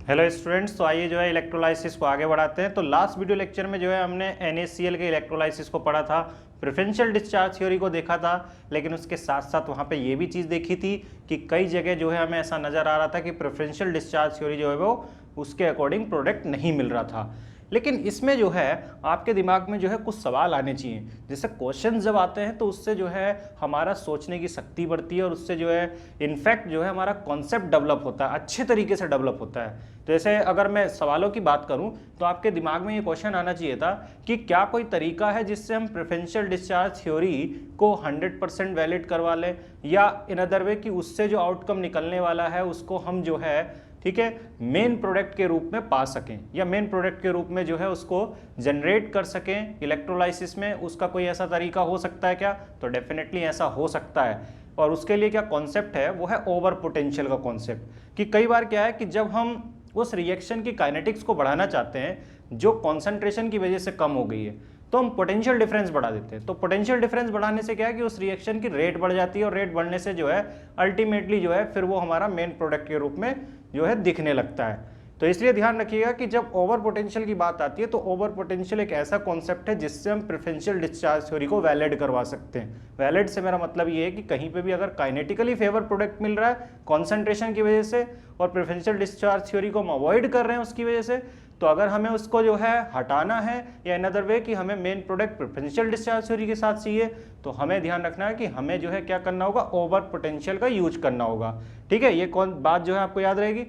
Hello students, तो आइए जो है इलेक्ट्रोलाइसिस को आगे बढ़ाते हैं। तो लास्ट वीडियो लेक्चर में जो है हमने NaCl के इलेक्ट्रोलाइसिस को पढ़ा था, प्रेफरेंशियल डिस्चार्ज थ्योरी को देखा था, लेकिन उसके साथ साथ वहाँ पे ये भी चीज़ देखी थी कि कई जगह जो है हमें ऐसा नज़र आ रहा था कि प्रेफरेंशियल डिस्चार्ज थ्योरी जो है वो उसके अकॉर्डिंग प्रोडक्ट नहीं मिल रहा था। लेकिन इसमें जो है आपके दिमाग में जो है कुछ सवाल आने चाहिए, जैसे क्वेश्चन जब आते हैं तो उससे जो है हमारा सोचने की शक्ति बढ़ती है और उससे जो है इनफैक्ट जो है हमारा कॉन्सेप्ट डेवलप होता है, अच्छे तरीके से डेवलप होता है। तो जैसे अगर मैं सवालों की बात करूं तो आपके दिमाग में ये क्वेश्चन आना चाहिए था कि क्या कोई तरीका है जिससे हम प्रेफरेंशियल डिस्चार्ज थ्योरी को 100% वैलिड करवा लें, या इन अदर वे कि उससे जो आउटकम निकलने वाला है उसको हम जो है ठीक है मेन प्रोडक्ट के रूप में पा सकें, या मेन प्रोडक्ट के रूप में जो है उसको जनरेट कर सकें इलेक्ट्रोलाइसिस में। उसका कोई ऐसा तरीका हो सकता है क्या? तो डेफिनेटली ऐसा हो सकता है। और उसके लिए क्या कॉन्सेप्ट है, वो है ओवर पोटेंशियल का कॉन्सेप्ट। कि कई बार क्या है कि जब हम उस रिएक्शन की काइनेटिक्स को बढ़ाना चाहते हैं जो कॉन्सेंट्रेशन की वजह से कम हो गई है, तो हम पोटेंशियल डिफरेंस बढ़ा देते हैं। तो पोटेंशियल डिफरेंस बढ़ाने से क्या है कि उस रिएक्शन की रेट बढ़ जाती है, और रेट बढ़ने से जो है अल्टीमेटली जो है फिर वो हमारा मेन प्रोडक्ट के रूप में जो है दिखने लगता है। तो इसलिए ध्यान रखिएगा कि जब ओवर पोटेंशियल की बात आती है तो ओवर पोटेंशियल एक ऐसा कॉन्सेप्ट है जिससे हम प्रेफरेंशियल डिस्चार्ज थ्योरी को वैलिड करवा सकते हैं। वैलिड से मेरा मतलब ये है कि कहीं पे भी अगर काइनेटिकली फेवर प्रोडक्ट मिल रहा है कॉन्सेंट्रेशन की वजह से और प्रेफरेंशियल डिस्चार्ज थ्योरी को हम अवॉइड कर रहे हैं उसकी वजह से, तो अगर हमें उसको जो है हटाना है या इन अदर वे कि हमें main product preferential discharge theory के साथ चाहिए, तो हमें ध्यान रखना है कि हमें जो है क्या करना होगा, ओवर पोटेंशियल का यूज करना होगा। ठीक है, ये कौन बात जो है आपको याद रहेगी।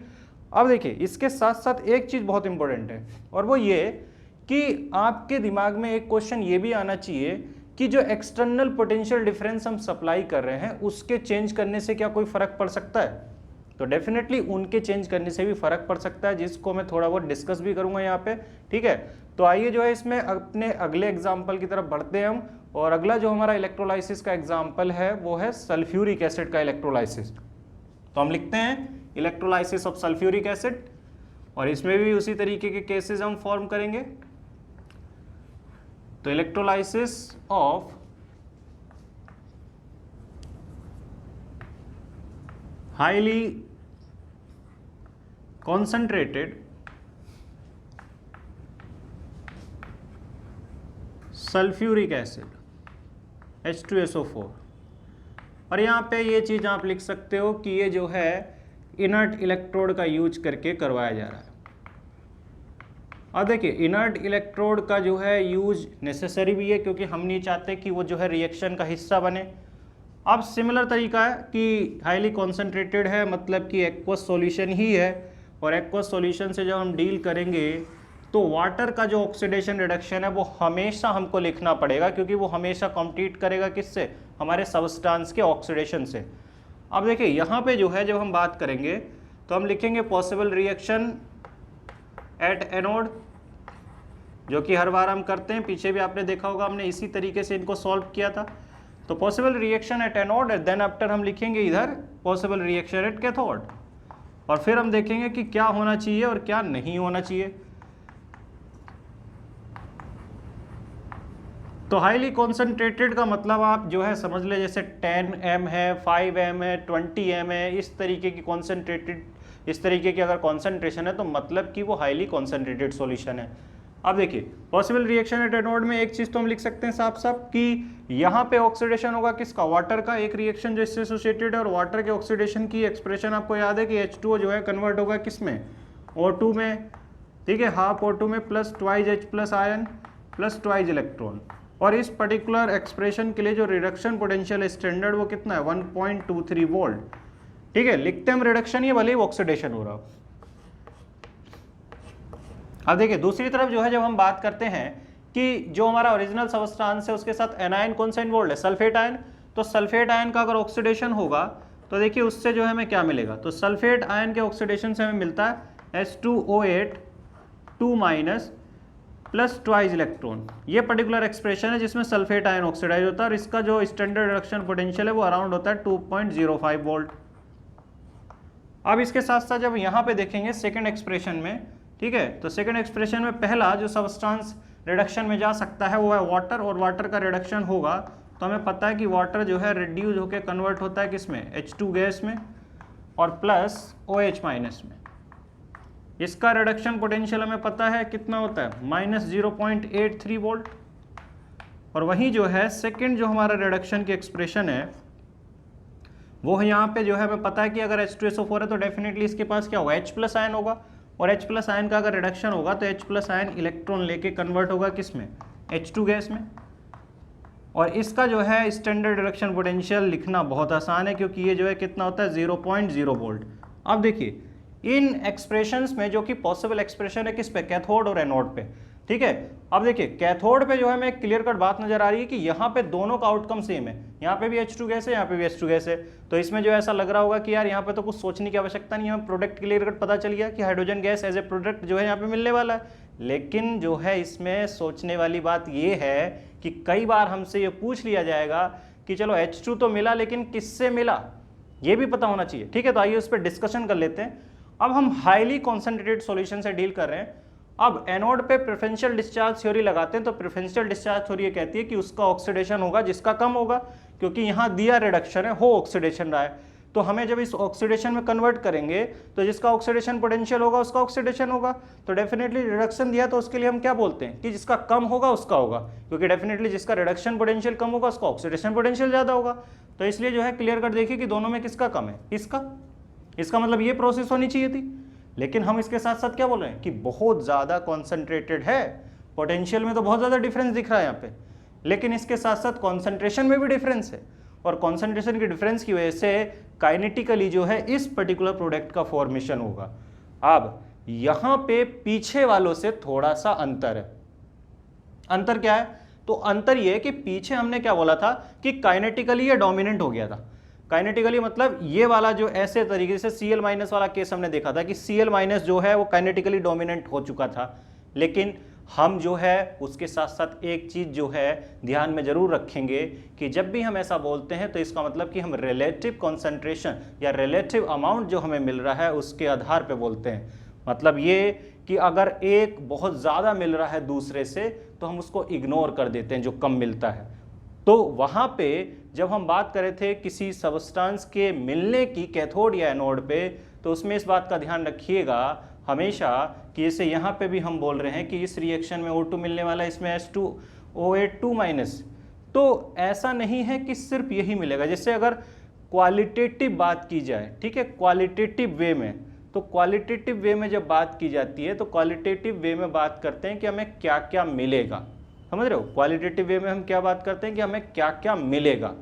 अब देखिए इसके साथ साथ एक चीज बहुत इंपॉर्टेंट है, और वो ये कि आपके दिमाग में एक क्वेश्चन ये भी आना चाहिए कि जो एक्सटर्नल पोटेंशियल डिफरेंस हम सप्लाई कर रहे हैं उसके चेंज करने से क्या कोई फर्क पड़ सकता है? तो डेफिनेटली उनके चेंज करने से भी फर्क पड़ सकता है, जिसको मैं थोड़ा बहुत डिस्कस भी करूंगा यहाँ पे। ठीक है, तो आइए जो है इसमें अपने अगले एग्जाम्पल की तरफ बढ़ते हैं हम। और अगला जो हमारा इलेक्ट्रोलाइसिस का एग्जाम्पल है वो है सल्फ्यूरिक एसिड का इलेक्ट्रोलाइसिस। तो हम लिखते हैं इलेक्ट्रोलाइसिस ऑफ सल्फ्यूरिक एसिड, और इसमें भी उसी तरीके के केसेस हम फॉर्म करेंगे। तो electrolysis of highly concentrated sulphuric acid H2SO4। और यहाँ पे ये चीज़ आप लिख सकते हो कि ये जो है इनर्ट इलेक्ट्रोड का यूज करके करवाया जा रहा है। अब देखिए इनर्ट इलेक्ट्रोड का जो है यूज नेसेसरी भी है, क्योंकि हम नहीं चाहते कि वो जो है रिएक्शन का हिस्सा बने। अब सिमिलर तरीका है कि हाईली कॉन्सेंट्रेटेड है, मतलब कि एक्वस सॉल्यूशन ही है, और एक्वस सॉल्यूशन से जब हम डील करेंगे तो वाटर का जो ऑक्सीडेशन रिडक्शन है वो हमेशा हमको लिखना पड़ेगा, क्योंकि वो हमेशा कॉम्पीट करेगा किससे, हमारे सबस्टांस के ऑक्सीडेशन से। अब देखिए यहाँ पे जो है जब हम बात करेंगे तो हम लिखेंगे पॉसिबल रिएक्शन एट एनोड, जो कि हर बार हम करते हैं, पीछे भी आपने देखा होगा हमने इसी तरीके से इनको सॉल्व किया था। तो possible reaction at anode, then after हम लिखेंगे इधर पॉसिबल रिएक्शन एट कैथोड, और फिर हम देखेंगे कि क्या होना चाहिए और क्या नहीं होना चाहिए। तो हाईली कॉन्सेंट्रेटेड का मतलब आप जो है समझ ले, जैसे 10 m है, 5 m है, 20 m है, इस तरीके की कॉन्सेंट्रेटेड, इस तरीके की अगर कॉन्सेंट्रेशन है तो मतलब कि वो हाईली कॉन्सेंट्रेटेड सॉल्यूशन है। अब देखिए पॉसिबल रिएक्शन एट एनोड में एक चीज तो हम लिख सकते हैं साफ साफ कि यहाँ पे ऑक्सीडेशन होगा किसका, वाटर का, एक रिएक्शन जो इससे एसोसिएटेड है, और वाटर के ऑक्सीडेशन की एक्सप्रेशन आपको याद है कि H2O जो है कन्वर्ट होगा किसमें, O2 में। ठीक है, हाफ O2 में plus twice H plus ion plus twice electron. और इस पर्टिकुलर एक्सप्रेशन के लिए जो रिडक्शन पोटेंशियल स्टैंडर्ड वो कितना है, 1.23 वोल्ट। ठीक है, लिखते हैं हम रिडक्शन, ये भले ही ऑक्सीडेशन हो रहा हो। अब देखिए दूसरी तरफ जो है जब हम बात करते हैं कि जो हमारा ओरिजिनल सबस्टांस है उसके साथ एनायन कौन सा इन्वॉल्व है, सल्फेट आयन। तो सल्फेट आयन का अगर ऑक्सीडेशन होगा तो देखिए उससे जो है हमें क्या मिलेगा, तो सल्फेट आयन के ऑक्सीडेशन से हमें मिलता है H2O8 2- प्लस ट्वाइज इलेक्ट्रॉन। ये पर्टिकुलर एक्सप्रेशन है जिसमें सल्फेट आयन ऑक्सीडाइज होता है, और इसका जो स्टैंडर्ड रिडक्शन पोटेंशियल है वो अराउंड होता है 2.05 वोल्ट। अब इसके साथ साथ जब यहाँ पे देखेंगे सेकंड एक्सप्रेशन में, ठीक है, तो सेकंड एक्सप्रेशन में पहला जो सबस्टांस रिडक्शन में जा सकता है वो है वाटर, और वाटर का रिडक्शन होगा तो हमें पता है कि वाटर जो है रिड्यूस होकर कन्वर्ट होता है किसमें, H2 गैस में, और प्लस OH माइनस में। इसका रिडक्शन पोटेंशियल हमें पता है कितना होता है, -0.83 वोल्ट। और वहीं जो है सेकंड जो हमारा रिडक्शन की एक्सप्रेशन है वो यहाँ पे जो है हमें पता है कि अगर H2SO4 है तो डेफिनेटली इसके पास क्या होगा, H+ आयन होगा। और H+ आयन का अगर रिडक्शन होगा तो H+ आयन इलेक्ट्रॉन लेके कन्वर्ट होगा किस में, H2 गैस में। और इसका जो है स्टैंडर्ड रिडक्शन पोटेंशियल लिखना बहुत आसान है, क्योंकि ये जो है कितना होता है, 0.0 वोल्ट। अब देखिए इन एक्सप्रेशंस में जो कि पॉसिबल एक्सप्रेशन है किस पे, कैथोड और एनोड पे, ठीक है। अब देखिए कैथोड पे जो है हमें क्लियर कट बात नजर आ रही है कि यहाँ पे दोनों का आउटकम सेम है, यहाँ पे भी H2 गैस है, यहाँ पे भी H2 गैस है। तो इसमें जो ऐसा लग रहा होगा कि यार यहाँ पे तो कुछ सोचने की आवश्यकता नहीं है, हमें प्रोडक्ट क्लियर कट पता चल गया कि hydrogen gas as a product जो है यहाँ पे मिलने वाला है। लेकिन जो है इसमें सोचने वाली बात ये है कि कई बार हमसे ये पूछ लिया जाएगा कि चलो H2 तो मिला लेकिन किससे मिला, ये भी पता होना चाहिए, ठीक है। तो आइए उस पर डिस्कशन कर लेते हैं। अब हम हाईली कॉन्सेंट्रेटेड सॉल्यूशन से डील कर रहे हैं। अब एनोड पे प्रेफरेंशियल डिस्चार्ज थ्योरी लगाते हैं तो प्रेफरेंशियल डिस्चार्ज थ्योरी ये कहती है कि उसका ऑक्सीडेशन होगा जिसका कम होगा, क्योंकि यहाँ दिया रिडक्शन है, हो ऑक्सीडेशन रहा है। तो हमें जब इस ऑक्सीडेशन में कन्वर्ट करेंगे तो जिसका ऑक्सीडेशन पोटेंशियल होगा उसका ऑक्सीडेशन होगा। तो डेफिनेटली रिडक्शन दिया तो उसके लिए हम क्या बोलते हैं कि जिसका कम होगा उसका होगा, क्योंकि डेफिनेटली जिसका रिडक्शन पोटेंशियल कम होगा उसका ऑक्सीडेशन पोटेंशियल ज्यादा होगा। तो इसलिए जो है क्लियर कर देखिए कि दोनों में किसका कम है, इसका मतलब ये प्रोसेस होनी चाहिए थी। लेकिन हम इसके साथ साथ क्या बोल रहे हैं कि बहुत ज्यादा कॉन्सेंट्रेटेड है, पोटेंशियल में तो बहुत ज्यादा डिफरेंस दिख रहा है यहाँ पे, लेकिन इसके साथ साथ कॉन्सेंट्रेशन में भी डिफरेंस है। और कॉन्सेंट्रेशन के डिफरेंस की वजह से काइनेटिकली जो है इस पर्टिकुलर प्रोडक्ट का फॉर्मेशन होगा। अब यहां पे पीछे वालों से थोड़ा सा अंतर है। अंतर क्या है, तो अंतर यह है कि पीछे हमने क्या बोला था कि काइनेटिकली ये डोमिनेंट हो गया था। काइनेटिकली मतलब ये वाला जो ऐसे तरीके से Cl- वाला केस हमने देखा था कि Cl- जो है वो काइनेटिकली डोमिनेंट हो चुका था। लेकिन हम जो है उसके साथ साथ एक चीज जो है ध्यान में जरूर रखेंगे कि जब भी हम ऐसा बोलते हैं तो इसका मतलब कि हम रिलेटिव कॉन्सेंट्रेशन या रिलेटिव अमाउंट जो हमें मिल रहा है उसके आधार पे बोलते हैं। मतलब ये कि अगर एक बहुत ज़्यादा मिल रहा है दूसरे से तो हम उसको इग्नोर कर देते हैं जो कम मिलता है। तो वहाँ पे जब हम बात कर रहे थे किसी सबस्टेंस के मिलने की कैथोड या एनोड पे, तो उसमें इस बात का ध्यान रखिएगा हमेशा कि जैसे यहाँ पे भी हम बोल रहे हैं कि इस रिएक्शन में O2 मिलने वाला है, इसमें H2OH2-, तो ऐसा नहीं है कि सिर्फ यही मिलेगा। जैसे अगर क्वालिटेटिव बात की जाए, ठीक है, क्वालिटेटिव वे में, तो क्वालिटेटिव वे में जब बात की जाती है तो क्वालिटेटिव वे में बात करते हैं कि हमें क्या क्या मिलेगा, समझ रहे हो। क्वालिटेटिव वे में हम क्या बात करते हैं कि हमें क्या क्या मिलेगा,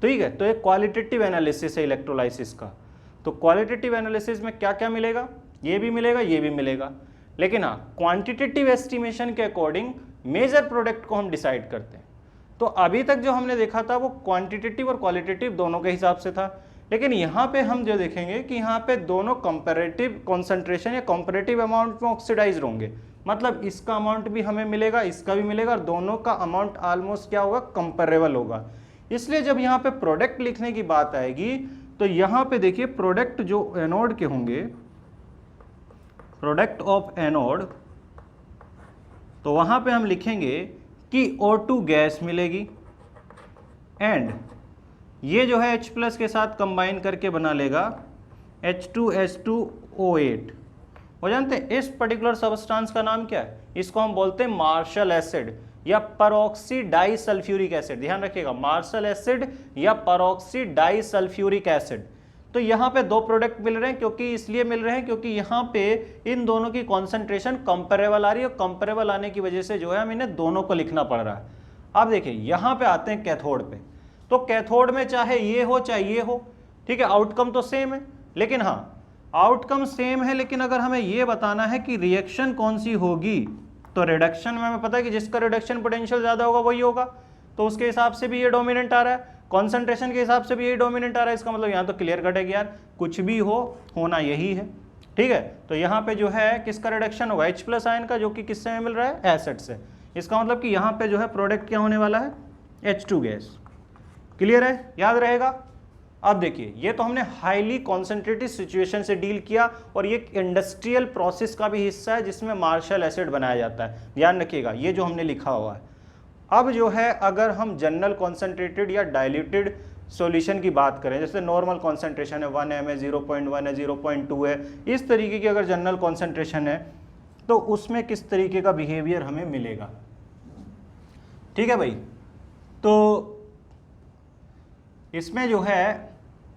ठीक है। तो एक क्वालिटेटिव एनालिसिस है इलेक्ट्रोलाइसिस का। तो क्वालिटेटिव एनालिसिस में क्या क्या मिलेगा, ये भी मिलेगा, ये भी मिलेगा। लेकिन हाँ, क्वांटिटेटिव एस्टिमेशन के अकॉर्डिंग मेजर प्रोडक्ट को हम डिसाइड करते हैं। तो अभी तक जो हमने देखा था वो क्वांटिटेटिव और क्वालिटेटिव दोनों के हिसाब से था। लेकिन यहाँ पे हम जो देखेंगे कि यहाँ पे दोनों कंपैरेटिव कॉन्सेंट्रेशन या कंपैरेटिव अमाउंट में ऑक्सीडाइज होंगे। मतलब इसका अमाउंट भी हमें मिलेगा, इसका भी मिलेगा, और दोनों का अमाउंट ऑलमोस्ट क्या होगा, कंपेरेबल होगा। इसलिए जब यहाँ पे प्रोडक्ट लिखने की बात आएगी तो यहाँ पे देखिए प्रोडक्ट जो एनोड के होंगे, प्रोडक्ट ऑफ एनोड, तो वहां पे हम लिखेंगे कि O2 गैस मिलेगी एंड ये जो है H+ के साथ कंबाइन करके बना लेगा H2H2O8। वो जानते हैं इस पर्टिकुलर सबस्टेंस का नाम क्या है, इसको हम बोलते हैं मार्शल एसिड या परऑक्सी डाइसल्फ्यूरिक एसिड। ध्यान रखिएगा, मार्शल एसिड या परऑक्सी डाइसल्फ्यूरिक एसिड। तो यहाँ पे दो प्रोडक्ट मिल रहे हैं, क्योंकि इसलिए मिल रहे हैं क्योंकि यहाँ पे इन दोनों की कॉन्सेंट्रेशन कंपेरेबल आ रही है, और कंपेरेबल आने की वजह से जो है हम इन्हें दोनों को लिखना पड़ रहा है। अब देखिए यहाँ पे आते हैं कैथोड पे। तो कैथोड में चाहे ये हो चाहे ये हो, ठीक है, आउटकम तो सेम है। लेकिन हाँ, आउटकम सेम है, लेकिन अगर हमें ये बताना है कि रिएक्शन कौन सी होगी, तो रिडक्शन में हमें पता है कि जिसका रिडक्शन पोटेंशियल ज्यादा होगा वही होगा, तो उसके हिसाब से भी ये डोमिनेंट आ रहा है, कॉन्सेंट्रेशन के हिसाब से भी ये डोमिनेंट आ रहा है। इसका मतलब यहाँ तो क्लियर कट है कि यार कुछ भी हो, होना यही है, ठीक है। तो यहाँ पे जो है किसका रिडक्शन होगा, H+ आयन का, जो कि किससे में मिल रहा है, एसिड से। इसका मतलब कि यहाँ पे जो है प्रोडक्ट क्या होने वाला है, H2 गैस। क्लियर है, याद रहेगा। अब देखिए ये तो हमने हाईली कॉन्सेंट्रेटेड सिचुएशन से डील किया, और ये इंडस्ट्रियल प्रोसेस का भी हिस्सा है जिसमें मार्शल एसिड बनाया जाता है। ध्यान रखिएगा ये जो हमने लिखा हुआ है। अब जो है अगर हम जनरल कॉन्सेंट्रेटेड या डाइल्यूटेड सॉल्यूशन की बात करें, जैसे नॉर्मल कॉन्सेंट्रेशन है 1 m है, 0.1 है, 0.2 है, इस तरीके की अगर जनरल कॉन्सेंट्रेशन है तो उसमें किस तरीके का बिहेवियर हमें मिलेगा। ठीक है भाई, तो इसमें जो है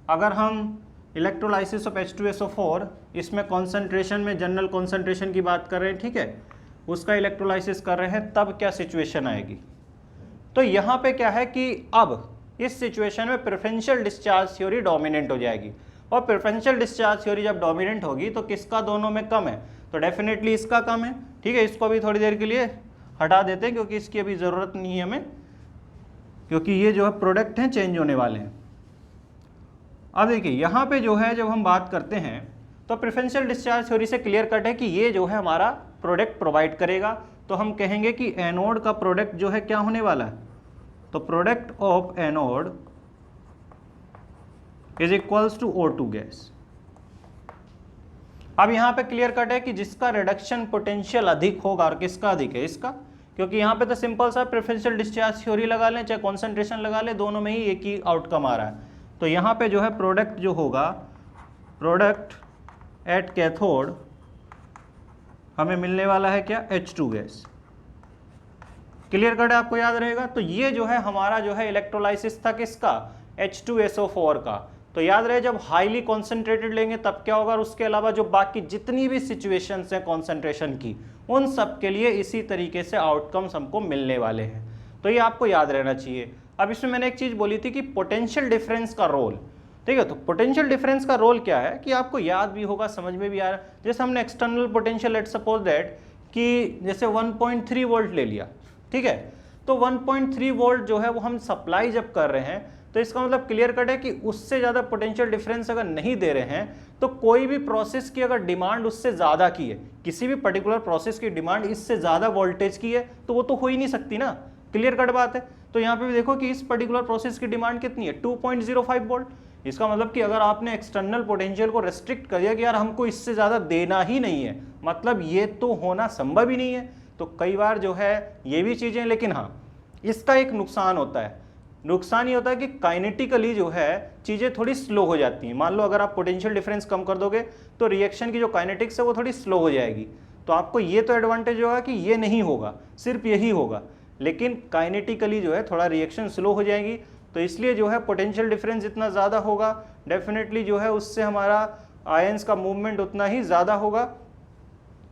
अगर हम इलेक्ट्रोलाइसिस ऑफ H2SO4 इसमें कॉन्सेंट्रेशन में जनरल कॉन्सेंट्रेशन की बात कर रहे हैं, ठीक है, उसका इलेक्ट्रोलाइसिस कर रहे हैं, तब क्या सिचुएशन आएगी। तो यहाँ पे क्या है कि अब इस सिचुएशन में प्रेफरेंशियल डिस्चार्ज थ्योरी डोमिनेंट हो जाएगी, और प्रेफरेंशियल डिस्चार्ज थ्योरी जब डोमिनेंट होगी तो किसका दोनों में कम है, तो डेफिनेटली इसका कम है। ठीक है, इसको अभी थोड़ी देर के लिए हटा देते हैं क्योंकि इसकी अभी ज़रूरत नहीं है हमें, क्योंकि ये जो है प्रोडक्ट हैं चेंज होने वाले हैं। अब देखिए यहाँ पे जो है जब हम बात करते हैं तो प्रेफरेंशियल डिस्चार्ज थ्योरी से क्लियर कट है कि ये जो है हमारा प्रोडक्ट प्रोवाइड करेगा, तो हम कहेंगे कि एनोड का प्रोडक्ट जो है क्या होने वाला है, तो product of anode is equals to O2 gas. अब यहाँ पे क्लियर कट है कि जिसका रिडक्शन पोटेंशियल अधिक होगा, और किसका अधिक है, इसका, क्योंकि यहाँ पे तो सिंपल सा प्रेफरेंशियल डिस्चार्ज थ्योरी लगा लें चाहे कॉन्सेंट्रेशन लगा लें, दोनों में ही एक ही आउटकम आ रहा है। तो यहाँ पे जो है प्रोडक्ट जो होगा, प्रोडक्ट एट कैथोड हमें मिलने वाला है क्या, H2 गैस। क्लियर कट है, आपको याद रहेगा। तो ये जो है हमारा जो है इलेक्ट्रोलाइसिस था किसका, H2SO4 का। तो याद रहे जब हाईली कॉन्सेंट्रेटेड लेंगे तब क्या होगा, और उसके अलावा जो बाकी जितनी भी सिचुएशंस हैं कॉन्सेंट्रेशन की, उन सब के लिए इसी तरीके से आउटकम्स हमको मिलने वाले हैं। तो ये आपको याद रहना चाहिए। अब इसमें मैंने एक चीज बोली थी कि पोटेंशियल डिफरेंस का रोल, ठीक है, तो पोटेंशियल डिफरेंस का रोल क्या है कि आपको याद भी होगा, समझ में भी आ रहा है। जैसे हमने external potential, let's suppose that कि जैसे 1.3 वोल्ट ले लिया, ठीक है, तो 1.3 वोल्ट जो है वो हम सप्लाई जब कर रहे हैं, तो इसका मतलब क्लियर कट है कि उससे ज़्यादा पोटेंशियल डिफरेंस अगर नहीं दे रहे हैं, तो कोई भी प्रोसेस की अगर डिमांड उससे ज़्यादा की है, किसी भी पर्टिकुलर प्रोसेस की डिमांड इससे ज़्यादा वोल्टेज की है, तो वो तो हो ही नहीं सकती ना। क्लियर कट बात है। तो यहाँ पे भी देखो कि इस पर्टिकुलर प्रोसेस की डिमांड कितनी है, 2.05 वोल्ट। इसका मतलब कि अगर आपने एक्सटर्नल पोटेंशियल को रेस्ट्रिक्ट कर दिया कि यार हमको इससे ज़्यादा देना ही नहीं है, मतलब ये तो होना संभव ही नहीं है। तो कई बार जो है ये भी चीज़ें, लेकिन हाँ इसका एक नुकसान होता है। नुकसान ये होता है कि काइनेटिकली जो है चीज़ें थोड़ी स्लो हो जाती हैं। मान लो अगर आप पोटेंशियल डिफरेंस कम कर दोगे तो रिएक्शन की जो काइनेटिक्स है वो थोड़ी स्लो हो जाएगी। तो आपको ये तो एडवांटेज होगा कि ये नहीं होगा, सिर्फ यही होगा, लेकिन काइनेटिकली जो है थोड़ा रिएक्शन स्लो हो जाएगी। तो इसलिए जो है पोटेंशियल डिफरेंस जितना ज़्यादा होगा, डेफिनेटली जो है उससे हमारा आयंस का मूवमेंट उतना ही ज़्यादा होगा।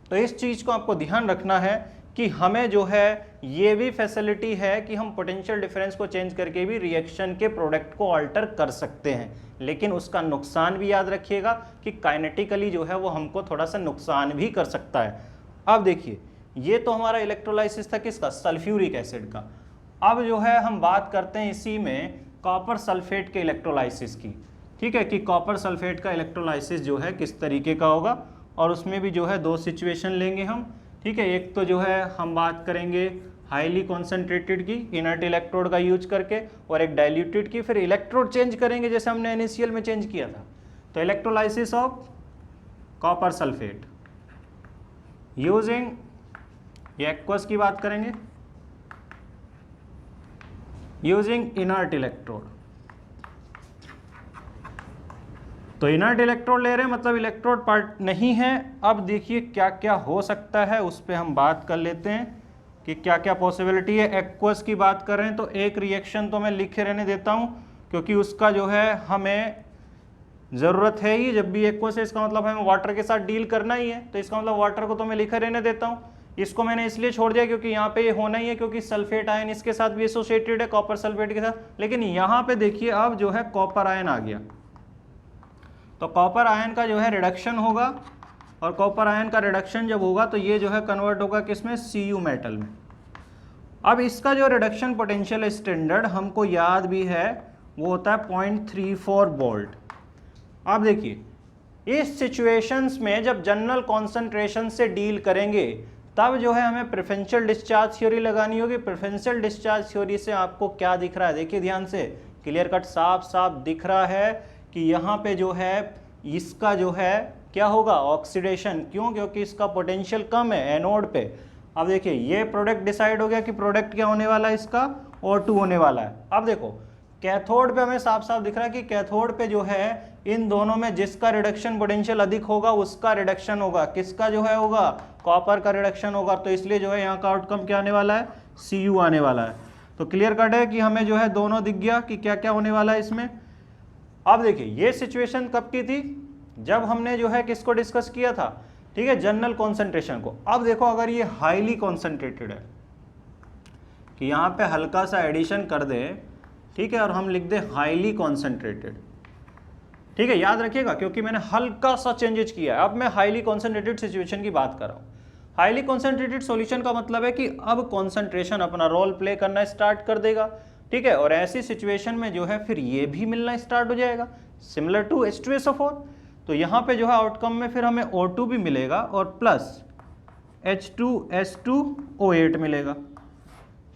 तो इस चीज़ को आपको ध्यान रखना है कि हमें जो है ये भी फैसिलिटी है कि हम पोटेंशियल डिफरेंस को चेंज करके भी रिएक्शन के प्रोडक्ट को अल्टर कर सकते हैं, लेकिन उसका नुकसान भी याद रखिएगा कि काइनेटिकली जो है वो हमको थोड़ा सा नुकसान भी कर सकता है। अब देखिए ये तो हमारा इलेक्ट्रोलाइसिस था किसका, सल्फ्यूरिक एसिड का। अब जो है हम बात करते हैं इसी में कॉपर सल्फेट के इलेक्ट्रोलाइसिस की। ठीक है, कि कॉपर सल्फेट का इलेक्ट्रोलाइसिस जो है किस तरीके का होगा, और उसमें भी जो है दो सिचुएशन लेंगे हम। ठीक है, एक तो जो है हम बात करेंगे हाईली कॉन्सेंट्रेटेड की इनर्ट इलेक्ट्रोड का यूज करके, और एक डाइल्यूटेड की, फिर इलेक्ट्रोड चेंज करेंगे जैसे हमने NaCl में चेंज किया था। तो electrolysis of copper sulphate using, ये एक्वस की बात करेंगे, यूजिंग इनर्ट इलेक्ट्रोड। तो इनर्ट इलेक्ट्रोड ले रहे हैं, मतलब इलेक्ट्रोड पार्ट नहीं है। अब देखिए क्या क्या हो सकता है, उस पर हम बात कर लेते हैं कि क्या क्या पॉसिबिलिटी है। एक्वस की बात कर रहे हैं तो एक रिएक्शन तो मैं लिखे रहने देता हूं, क्योंकि उसका जो है हमें ज़रूरत है ही। जब भी एक्वस है इसका मतलब हमें वाटर के साथ डील करना ही है, तो इसका मतलब वाटर को तो मैं लिखे रहने देता हूँ। इसको मैंने इसलिए छोड़ दिया क्योंकि यहाँ पे ये होना ही है, क्योंकि सल्फेट आयन इसके साथ भी एसोसिएटेड है, कॉपर सल्फेट के साथ। लेकिन यहाँ पे देखिए अब जो है कॉपर आयन आ गया, तो कॉपर आयन का जो है रिडक्शन होगा, और कॉपर आयन का रिडक्शन जब होगा तो ये जो है कन्वर्ट होगा किसमें, Cu मेटल में। अब इसका जो रिडक्शन पोटेंशियल स्टैंडर्ड हमको याद भी है, वो होता है 0.34 वोल्ट। अब देखिए इस सिचुएशंस में जब जनरल कॉन्सेंट्रेशन से डील करेंगे तब जो है हमें प्रेफरेंशियल डिस्चार्ज थ्योरी लगानी होगी। प्रेफरेंशियल डिस्चार्ज थ्योरी से आपको क्या दिख रहा है, देखिए ध्यान से, क्लियर कट साफ साफ दिख रहा है कि यहाँ पे जो है इसका जो है क्या होगा, ऑक्सीडेशन। क्यों, क्योंकि इसका पोटेंशियल कम है एनोड पे। अब देखिए ये प्रोडक्ट डिसाइड हो गया कि प्रोडक्ट क्या होने वाला है, इसका O2 होने वाला है। अब देखो कैथोड पे हमें साफ साफ दिख रहा है कि कैथोड पे जो है इन दोनों में जिसका रिडक्शन पोटेंशियल अधिक होगा उसका रिडक्शन होगा, किसका जो है होगा, कॉपर का रिडक्शन होगा। तो इसलिए जो है यहाँ का आउटकम क्या आने वाला है, Cu आने वाला है। तो क्लियर कट है कि हमें जो है दोनों दिख गया कि क्या क्या होने वाला है इसमें। अब देखिए ये सिचुएशन कब की थी, जब हमने जो है किसको डिस्कस किया था, ठीक है, जनरल कॉन्सेंट्रेशन को। अब देखो अगर ये हाईली कॉन्सेंट्रेटेड है कि यहाँ पे हल्का सा एडिशन कर दें, ठीक है, और हम लिख दें हाईली कॉन्सेंट्रेटेड, ठीक है, याद रखिएगा क्योंकि मैंने हल्का सा चेंजेस किया है। अब मैं हाईली कॉन्सेंट्रेटेड सिचुएशन की बात कर रहा हूँ। हाईली कॉन्सेंट्रेटेड सॉल्यूशन का मतलब है कि अब कॉन्सेंट्रेशन अपना रोल प्ले करना स्टार्ट कर देगा, ठीक है, और ऐसी सिचुएशन में जो है फिर ये भी मिलना स्टार्ट हो जाएगा, सिमिलर टू H2SO4। तो यहाँ पे जो है आउटकम में फिर हमें O2 भी मिलेगा और प्लस H2S2O8 मिलेगा,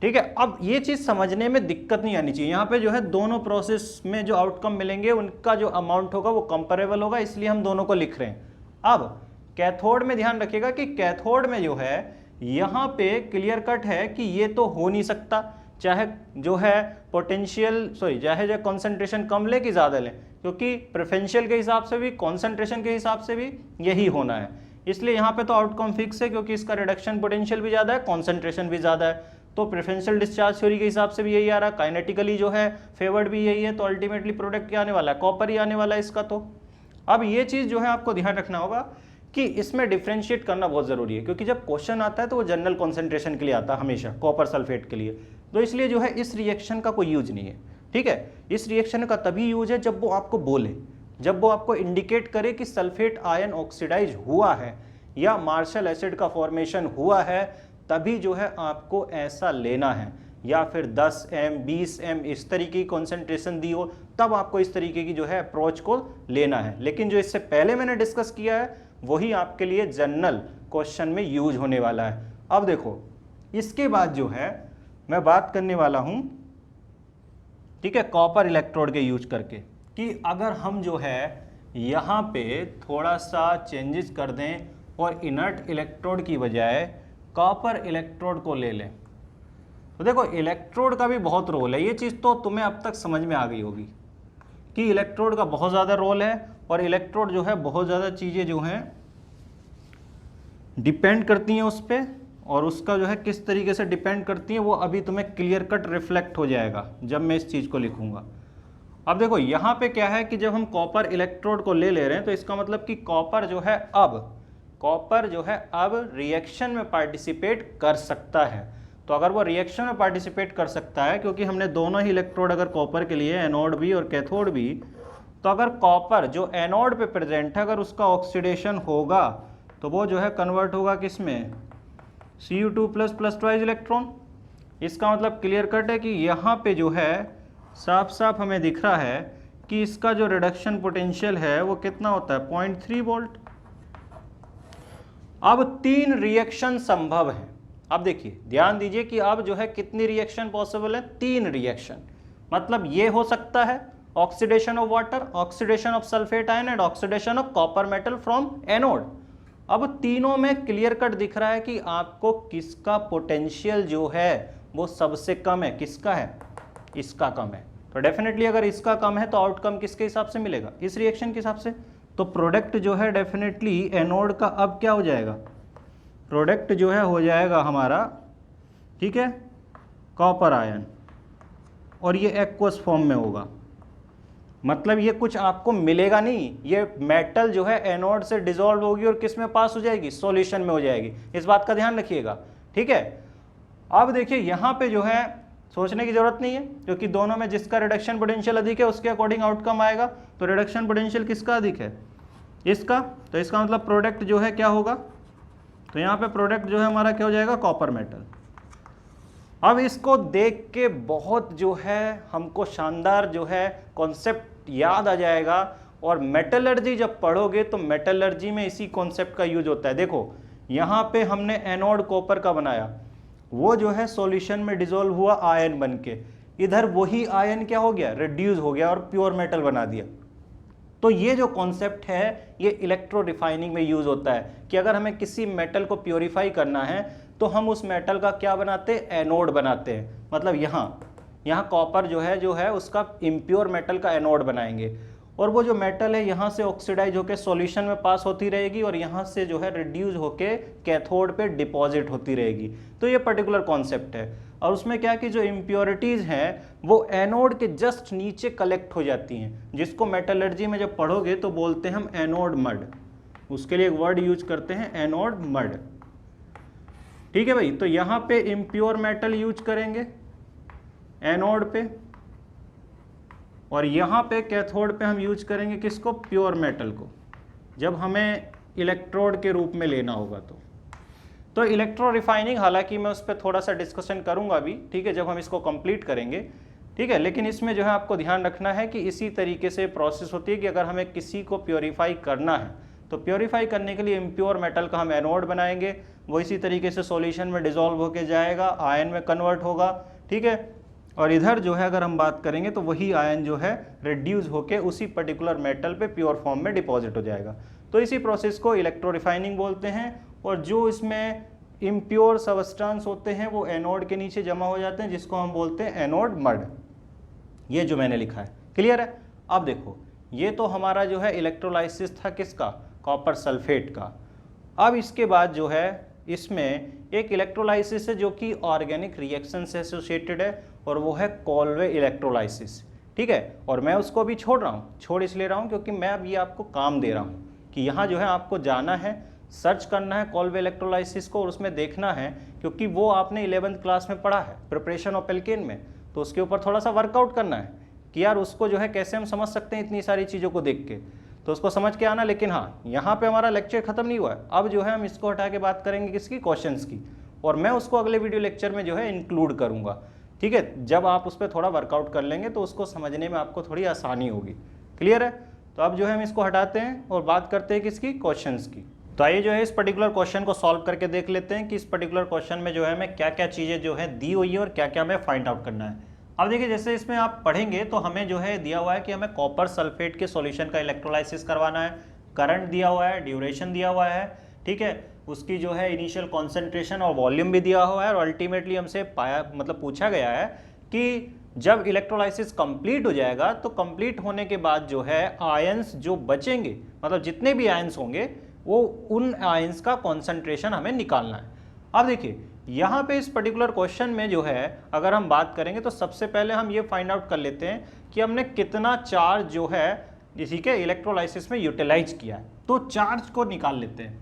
ठीक है। अब ये चीज़ समझने में दिक्कत नहीं आनी चाहिए, यहाँ पे जो है दोनों प्रोसेस में जो आउटकम मिलेंगे उनका जो अमाउंट होगा वो कंपेरेबल होगा, इसलिए हम दोनों को लिख रहे हैं। अब कैथोड में ध्यान रखिएगा कि कैथोड में जो है यहाँ पे क्लियर कट है कि ये तो हो नहीं सकता, चाहे जो है चाहे जो कॉन्सेंट्रेशन कम ले कि ज़्यादा ले, क्योंकि प्रेफरेंशियल के हिसाब से भी कॉन्सेंट्रेशन के हिसाब से भी यही होना है। इसलिए यहाँ पे तो आउटकम फिक्स है क्योंकि इसका रिडक्शन पोटेंशियल भी ज़्यादा है, कॉन्सेंट्रेशन भी ज़्यादा है। तो प्रेफरेंशियल डिस्चार्ज थ्योरी के हिसाब से भी यही आ रहा है, काइनेटिकली जो है फेवर्ड भी यही है, तो अल्टीमेटली प्रोडक्ट क्या आने वाला है, कॉपर ही आने वाला है इसका। तो अब ये चीज़ जो है आपको ध्यान रखना होगा कि इसमें डिफ्रेंशिएट करना बहुत ज़रूरी है, क्योंकि जब क्वेश्चन आता है तो वो जनरल कॉन्सेंट्रेशन के लिए आता है हमेशा, कॉपर सल्फेट के लिए। तो इसलिए जो है इस रिएक्शन का कोई यूज नहीं है, ठीक है। इस रिएक्शन का तभी यूज है जब वो आपको बोले, जब वो आपको इंडिकेट करे कि सल्फेट आयन ऑक्सीडाइज हुआ है या मार्शल एसिड का फॉर्मेशन हुआ है, तभी जो है आपको ऐसा लेना है। या फिर 10 m 20 m इस तरीके की कॉन्सेंट्रेशन दी हो तब आपको इस तरीके की जो है अप्रोच को लेना है। लेकिन जो इससे पहले मैंने डिस्कस किया है वही आपके लिए जनरल क्वेश्चन में यूज होने वाला है। अब देखो इसके बाद जो है मैं बात करने वाला हूं, ठीक है, कॉपर इलेक्ट्रोड के यूज करके, कि अगर हम जो है यहाँ पे थोड़ा सा चेंजेस कर दें और इनर्ट इलेक्ट्रोड की बजाय कॉपर इलेक्ट्रोड को ले लें, तो देखो इलेक्ट्रोड का भी बहुत रोल है। ये चीज़ तो तुम्हें अब तक समझ में आ गई होगी कि इलेक्ट्रोड का बहुत ज़्यादा रोल है, और इलेक्ट्रोड जो है बहुत ज़्यादा चीज़ें जो हैं डिपेंड करती हैं उस पर, और उसका जो है किस तरीके से डिपेंड करती हैं वो अभी तुम्हें क्लियर कट रिफ्लेक्ट हो जाएगा जब मैं इस चीज़ को लिखूंगा। अब देखो यहाँ पे क्या है कि जब हम कॉपर इलेक्ट्रोड को ले रहे हैं तो इसका मतलब कि कॉपर जो है अब रिएक्शन में पार्टिसिपेट कर सकता है। तो अगर वो रिएक्शन में पार्टिसिपेट कर सकता है, क्योंकि हमने दोनों ही इलेक्ट्रोड अगर कॉपर के लिए, एनोड भी और कैथोड भी, तो अगर कॉपर जो एनोड पे प्रेजेंट है अगर उसका ऑक्सीडेशन होगा तो वो जो है कन्वर्ट होगा किस में, Cu2+ ट्वाइस इलेक्ट्रॉन। इसका मतलब क्लियर कट है कि यहाँ पे जो है साफ साफ हमें दिख रहा है कि इसका जो रिडक्शन पोटेंशियल है वो कितना होता है, 0.3 वोल्ट। अब 3 रिएक्शन संभव है। अब देखिए ध्यान दीजिए कि अब जो है कितनी रिएक्शन पॉसिबल है, 3 रिएक्शन। मतलब ये हो सकता है oxidation of water, oxidation of sulphate ion and oxidation of copper metal from anode. अब तीनों में क्लियर कट दिख रहा है कि आपको किसका पोटेंशियल जो है वो सबसे कम है, किसका है, इसका कम है। तो डेफिनेटली अगर इसका कम है तो आउटकम किसके हिसाब से मिलेगा, इस रिएक्शन के हिसाब से। तो प्रोडक्ट जो है डेफिनेटली एनोड का अब क्या हो जाएगा, प्रोडक्ट जो है हो जाएगा हमारा, ठीक है, कॉपर आयन, और ये एक्वस फॉर्म में होगा। मतलब ये कुछ आपको मिलेगा नहीं, ये मेटल जो है एनोड से डिसॉल्व होगी और किस में पास हो जाएगी, सॉल्यूशन में हो जाएगी। इस बात का ध्यान रखिएगा, ठीक है। अब देखिए यहाँ पे जो है सोचने की जरूरत नहीं है, क्योंकि दोनों में जिसका रिडक्शन पोटेंशियल अधिक है उसके अकॉर्डिंग आउटकम आएगा। तो रिडक्शन पोटेंशियल किसका अधिक है, इसका। तो इसका मतलब प्रोडक्ट जो है क्या होगा, तो यहाँ पे प्रोडक्ट जो है हमारा क्या हो जाएगा, कॉपर मेटल। अब इसको देख के बहुत जो है हमको शानदार जो है कॉन्सेप्ट याद आ जाएगा, और मेटलर्जी जब पढ़ोगे तो मेटलर्जी में इसी कॉन्सेप्ट का यूज होता है। देखो यहाँ पे हमने एनोड कॉपर का बनाया, वो जो है सॉल्यूशन में डिसॉल्व हुआ आयन बनके, इधर वही आयन क्या हो गया, रिड्यूस हो गया और प्योर मेटल बना दिया। तो ये जो कॉन्सेप्ट है ये इलेक्ट्रो रिफाइनिंग में यूज होता है कि अगर हमें किसी मेटल को प्योरीफाई करना है तो हम उस मेटल का क्या बनाते हैं, एनोड बनाते हैं। मतलब यहाँ यहाँ कॉपर जो है उसका इम्प्योर मेटल का एनोड बनाएंगे, और वो जो मेटल है यहाँ से ऑक्सीडाइज होकर सॉल्यूशन में पास होती रहेगी और यहाँ से जो है रिड्यूस होके कैथोड पे डिपॉजिट होती रहेगी। तो ये पर्टिकुलर कॉन्सेप्ट है। और उसमें क्या कि जो इम्प्योरिटीज़ हैं वो एनोड के जस्ट नीचे कलेक्ट हो जाती हैं, जिसको मेटलर्जी में जब पढ़ोगे तो बोलते हैं हम एनोड मड। उसके लिए एक वर्ड यूज करते हैं एनोड मड। ठीक है भाई, तो यहाँ पे इम्प्योर मेटल यूज करेंगे एनोड पे, और यहाँ पे कैथोड पे हम यूज करेंगे किसको, प्योर मेटल को, जब हमें इलेक्ट्रोड के रूप में लेना होगा। तो इलेक्ट्रो रिफाइनिंग, हालांकि मैं उस पर थोड़ा सा डिस्कशन करूंगा अभी, ठीक है, जब हम इसको कंप्लीट करेंगे, ठीक है। लेकिन इसमें जो है आपको ध्यान रखना है कि इसी तरीके से प्रोसेस होती है कि अगर हमें किसी को प्योरीफाई करना है तो प्योरीफाई करने के लिए इम्प्योर मेटल का हम एनोड बनाएंगे, वो इसी तरीके से सॉल्यूशन में डिसॉल्व होके जाएगा, आयन में कन्वर्ट होगा, ठीक है। और इधर जो है अगर हम बात करेंगे तो वही आयन जो है रिड्यूस होके उसी पर्टिकुलर मेटल पे प्योर फॉर्म में डिपॉजिट हो जाएगा। तो इसी प्रोसेस को इलेक्ट्रो रिफाइनिंग बोलते हैं। और जो इसमें इम्प्योर सबस्टेंस होते हैं वो एनोड के नीचे जमा हो जाते हैं, जिसको हम बोलते हैं एनोड मड। ये जो मैंने लिखा है क्लियर है। अब देखो, ये तो हमारा जो है इलेक्ट्रोलाइसिस था किसका, कॉपर सल्फेट का। अब इसके बाद जो है इसमें एक इलेक्ट्रोलाइसिस है जो कि ऑर्गेनिक रिएक्शन से एसोसिएटेड है, और वो है कॉलवे इलेक्ट्रोलाइसिस, ठीक है। और मैं उसको अभी छोड़ रहा हूँ, छोड़ इसलिए रहा हूँ क्योंकि मैं अब ये आपको काम दे रहा हूँ कि यहाँ जो है आपको जाना है, सर्च करना है कॉलवे इलेक्ट्रोलाइसिस को, और उसमें देखना है, क्योंकि वो आपने 11th क्लास में पढ़ा है प्रिपरेशन ऑफ एल्केन में, तो उसके ऊपर थोड़ा सा वर्कआउट करना है कि यार उसको जो है कैसे हम समझ सकते हैं इतनी सारी चीज़ों को देख के, तो उसको समझ के आना। लेकिन हाँ, यहाँ पे हमारा लेक्चर खत्म नहीं हुआ है, अब जो है हम इसको हटा के बात करेंगे किसकी, क्वेश्चंस की, और मैं उसको अगले वीडियो लेक्चर में जो है इंक्लूड करूँगा, ठीक है। जब आप उस पर थोड़ा वर्कआउट कर लेंगे तो उसको समझने में आपको थोड़ी आसानी होगी, क्लियर है। तो अब जो है हम इसको हटाते हैं और बात करते हैं किसकी, क्वेश्चंस की। तो आइए जो है इस पर्टिकुलर क्वेश्चन को सॉल्व करके देख लेते हैं कि इस पर्टिकुलर क्वेश्चन में जो है हमें क्या क्या चीज़ें जो है दी हुई है और क्या क्या हमें फाइंड आउट करना है। अब देखिए, जैसे इसमें आप पढ़ेंगे तो हमें जो है दिया हुआ है कि हमें कॉपर सल्फेट के सॉल्यूशन का इलेक्ट्रोलाइसिस करवाना है, करंट दिया हुआ है, ड्यूरेशन दिया हुआ है, ठीक है, उसकी जो है इनिशियल कॉन्सेंट्रेशन और वॉल्यूम भी दिया हुआ है, और अल्टीमेटली हमसे पूछा गया है कि जब इलेक्ट्रोलाइसिस कंप्लीट हो जाएगा तो कंप्लीट होने के बाद जो है आयंस जो बचेंगे, मतलब जितने भी आयंस होंगे, वो उन आयंस का कॉन्सेंट्रेशन हमें निकालना है। अब देखिए, यहाँ पे इस पर्टिकुलर क्वेश्चन में जो है अगर हम बात करेंगे तो सबसे पहले हम ये फाइंड आउट कर लेते हैं कि हमने कितना चार्ज जो है इसी के इलेक्ट्रोलाइसिस में यूटिलाइज किया है, तो चार्ज को निकाल लेते हैं।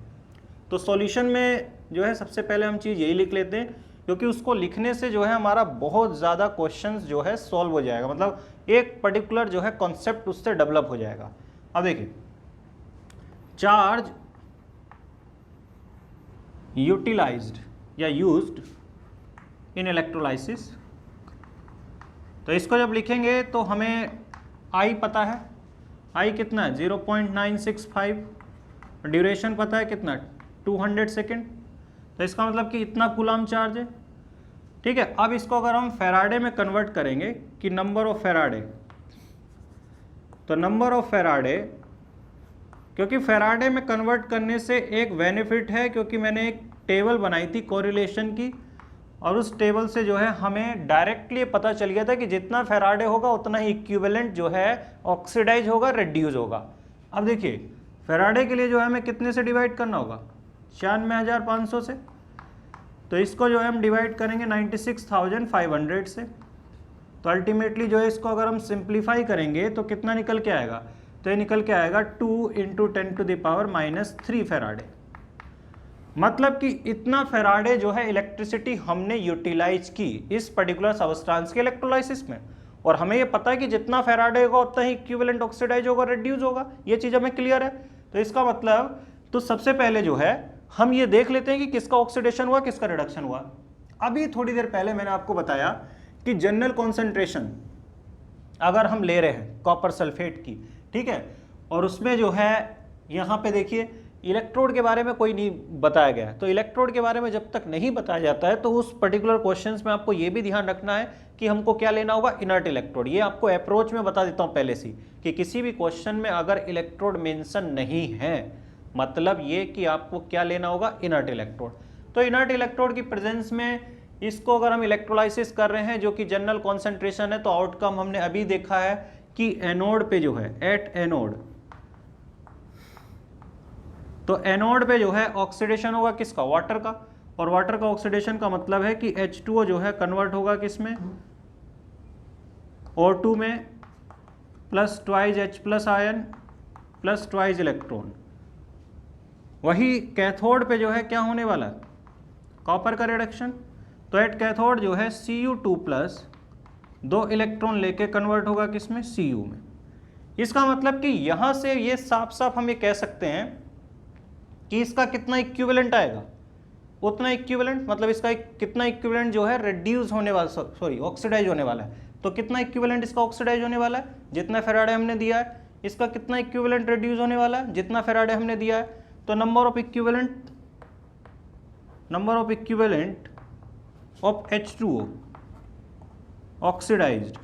तो सॉल्यूशन में जो है सबसे पहले हम चीज़ यही लिख लेते हैं, क्योंकि उसको लिखने से जो है हमारा बहुत ज़्यादा क्वेश्चंस जो है सॉल्व हो जाएगा, मतलब एक पर्टिकुलर जो है कॉन्सेप्ट उससे डेवलप हो जाएगा। अब देखिए, चार्ज यूटिलाइज्ड या यूज्ड इन इलेक्ट्रोलाइसिस, तो इसको जब लिखेंगे तो हमें आई पता है, आई कितना है 0.965, ड्यूरेशन पता है कितना 200 सेकेंड, तो इसका मतलब कि इतना कूलम चार्ज है, ठीक है। अब इसको अगर हम फैराडे में कन्वर्ट करेंगे कि नंबर ऑफ फैराडे, तो नंबर ऑफ फैराडे, क्योंकि फैराडे में कन्वर्ट करने से एक बेनिफिट है, क्योंकि मैंने एक टेबल बनाई थी कोरिलेशन की, और उस टेबल से जो है हमें डायरेक्टली पता चल गया था कि जितना फैराडे होगा उतना ही इक्विवेलेंट जो है ऑक्सीडाइज होगा, रिड्यूस होगा। अब देखिए, फैराडे के लिए जो है हमें कितने से डिवाइड करना होगा, 96,500 से, तो इसको जो है हम डिवाइड करेंगे 96,500 से, तो अल्टीमेटली जो है इसको अगर हम सिंप्लीफाई करेंगे तो कितना निकल के आएगा, तो ये निकल के आएगा 2 × 10⁻³ फैराडे। मतलब कि इतना फैराडे जो है इलेक्ट्रिसिटी हमने यूटिलाइज की इस पर्टिकुलर सबस्टेंस के इलेक्ट्रोलाइसिस में, और हमें ये पता है कि जितना फैराडे होगा उतना ही इक्विवेलेंट ऑक्सीडाइज होगा, रिड्यूस होगा, ये चीज़ हमें क्लियर है। तो इसका मतलब, तो सबसे पहले जो है हम ये देख लेते हैं कि किसका ऑक्सीडेशन हुआ, किसका रिडक्शन हुआ। अभी थोड़ी देर पहले मैंने आपको बताया कि जनरल कॉन्सेंट्रेशन अगर हम ले रहे हैं कॉपर सल्फेट की, ठीक है, और उसमें जो है यहाँ पे देखिए इलेक्ट्रोड के बारे में कोई नहीं बताया गया है, तो इलेक्ट्रोड के बारे में जब तक नहीं बताया जाता है तो उस पर्टिकुलर क्वेश्चंस में आपको ये भी ध्यान रखना है कि हमको क्या लेना होगा, इनर्ट इलेक्ट्रोड। ये आपको अप्रोच में बता देता हूँ पहले से कि किसी भी क्वेश्चन में अगर इलेक्ट्रोड मेंशन नहीं है, मतलब ये कि आपको क्या लेना होगा, इनर्ट इलेक्ट्रोड। तो इनर्ट इलेक्ट्रोड की प्रेजेंस में इसको अगर हम इलेक्ट्रोलाइसिस कर रहे हैं जो कि जनरल कॉन्सेंट्रेशन है, तो आउटकम हमने अभी देखा है कि एनोड पे जो है, एट एनोड, तो एनोड पे जो है ऑक्सीडेशन होगा किसका, वाटर का, और वाटर का ऑक्सीडेशन का मतलब है कि H2O जो है कन्वर्ट होगा किसमें, O2 में, plus twice H plus ion plus twice electron. वही कैथोड पे जो है क्या होने वाला है, कॉपर का रिडक्शन, तो एट कैथोड जो है Cu2 प्लस 2 इलेक्ट्रॉन लेके कन्वर्ट होगा किसमें, Cu में। इसका मतलब कि यहां से ये साफ साफ हम ये कह सकते हैं कि इसका कितना इक्विवेलेंट आएगा, उतना इक्विवेलेंट, मतलब इसका कितना इक्विवेलेंट जो है रिड्यूस होने वाला, सॉरी ऑक्सीडाइज होने वाला है। तो कितना इक्विवेलेंट इसका ऑक्सीडाइज होने वाला है, जितना फेराडे हमने दिया है। इसका कितना इक्विवेलेंट रिड्यूस होने वाला है, जितना फेराडे हमने दिया है। तो number of equivalent of H2O oxidised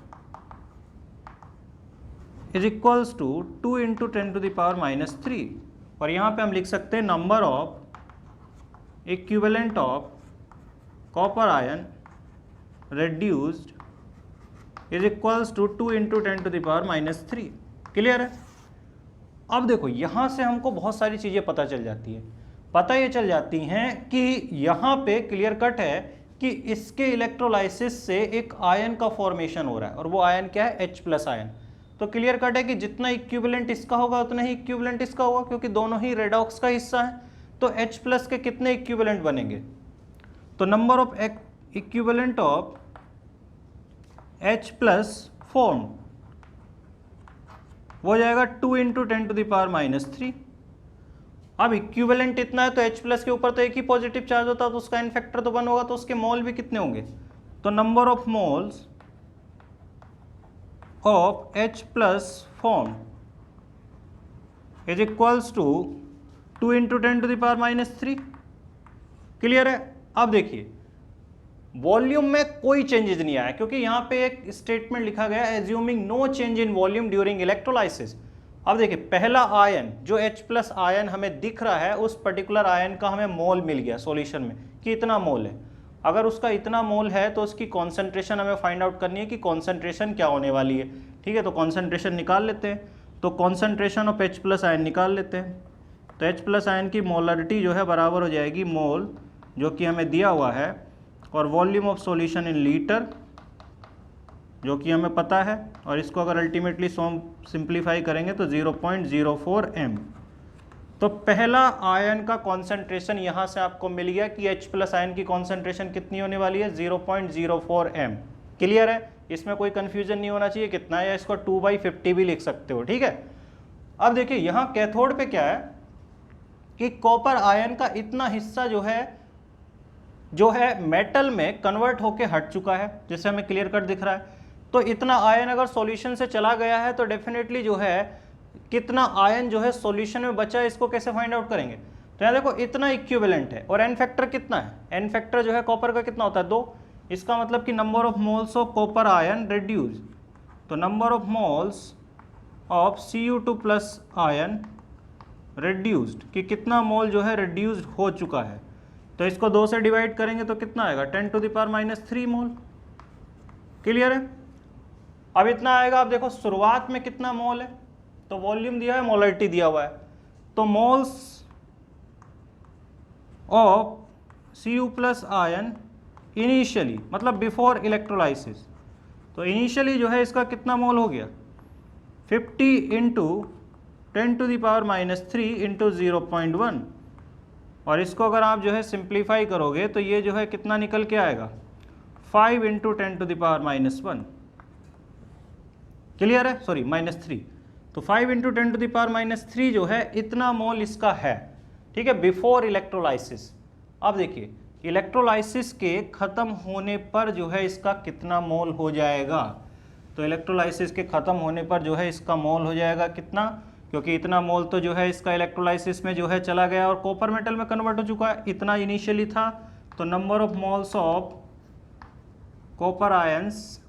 is equals to 2 into 10⁻³ और यहाँ पे हम लिख सकते हैं number of equivalent of copper ion reduced is equals to 2 into 10⁻³ clear है। अब देखो यहाँ से हमको बहुत सारी चीज़ें पता चल जाती है, पता ये चल जाती हैं कि यहाँ पे क्लियर कट है कि इसके इलेक्ट्रोलाइसिस से एक आयन का फॉर्मेशन हो रहा है और वो आयन क्या है, H प्लस आयन। तो क्लियर कट है कि जितना इक्विवेलेंट इसका होगा उतना ही इक्विवेलेंट इसका होगा, क्योंकि दोनों ही रेडॉक्स का हिस्सा है। तो H प्लस के कितने इक्विवेलेंट बनेंगे, तो number of equivalent of H plus form वो जाएगा 2 इंटू 10⁻³ अब इक्विवेलेंट इतना है तो H प्लस के ऊपर तो एक ही पॉजिटिव चार्ज होता है, तो उसका एन फैक्टर तो 1 होगा, तो उसके मोल भी कितने होंगे, तो number of moles of H plus form is equals to 2 into 10⁻³ clear है। अब देखिए वॉल्यूम में कोई चेंजेस नहीं आया, क्योंकि यहां पे एक स्टेटमेंट लिखा गया है assuming no change in volume during electrolysis. अब देखिए पहला आयन जो H प्लस आयन हमें दिख रहा है, उस पर्टिकुलर आयन का हमें मोल मिल गया सॉल्यूशन में कि इतना मोल है। अगर उसका इतना मोल है तो उसकी कॉन्सेंट्रेशन हमें फाइंड आउट करनी है कि कॉन्सेंट्रेशन क्या होने वाली है। ठीक है, तो कॉन्सेंट्रेशन निकाल लेते हैं, तो concentration of H plus ion निकाल लेते हैं। तो H प्लस आयन की मोलरिटी जो है बराबर हो जाएगी मोल जो कि हमें दिया हुआ है, और volume of solution in litre जो कि हमें पता है, और इसको अगर अल्टीमेटली सिंप्लीफाई करेंगे तो 0.04 m। तो पहला आयन का कॉन्सेंट्रेशन यहाँ से आपको मिल गया कि H प्लस आयन की कॉन्सेंट्रेशन कितनी होने वाली है, 0.04 m। क्लियर है, इसमें कोई कंफ्यूजन नहीं होना चाहिए कितना है, या इसको 2/50 भी लिख सकते हो। ठीक है, अब देखिए यहाँ कैथोड पे क्या है कि कॉपर आयन का इतना हिस्सा जो है मेटल में कन्वर्ट होके हट चुका है, जैसे हमें क्लियर कट दिख रहा है। तो इतना आयन अगर सॉल्यूशन से चला गया है तो डेफिनेटली जो है कितना आयन जो है सॉल्यूशन में बचा है, इसको कैसे फाइंड आउट करेंगे। तो यहाँ देखो इतना इक्विवेलेंट है, और एन फैक्टर कितना है, एन फैक्टर जो है कॉपर का कितना होता है, 2। इसका मतलब कि number of moles of copper ion reduce, तो number of moles of Cu2 plus ion reduced कि कितना मोल जो है रिड्यूस्ड हो चुका है। तो इसको 2 से डिवाइड करेंगे तो कितना आएगा, 10⁻³ मोल। क्लियर है, अब इतना आएगा। अब देखो शुरुआत में कितना मोल है, तो वॉल्यूम दिया है, मोलरिटी दिया हुआ है, तो moles of Cu plus ion initially मतलब बिफोर इलेक्ट्रोलाइसिस, तो इनिशियली जो है इसका कितना मोल हो गया, 50 इंटू 10⁻³ इंटू 0.1, और इसको अगर आप जो है सिंप्लीफाई करोगे तो ये जो है कितना निकल के आएगा, 5 इंटू 10⁻⁻1। क्लियर है, सॉरी -3, तो 5 इंटू 10⁻³ जो है इतना मोल इसका है। ठीक है, बिफोर इलेक्ट्रोलाइसिस। अब देखिए इलेक्ट्रोलाइसिस के खत्म होने पर जो है इसका कितना मोल हो जाएगा, तो इलेक्ट्रोलाइसिस के खत्म होने पर जो है इसका मोल हो जाएगा कितना, क्योंकि इतना मोल तो जो है इसका इलेक्ट्रोलाइसिस में जो है चला गया और कॉपर मेटल में कन्वर्ट हो चुका है, इतना इनिशियली था। तो number of moles of copper ions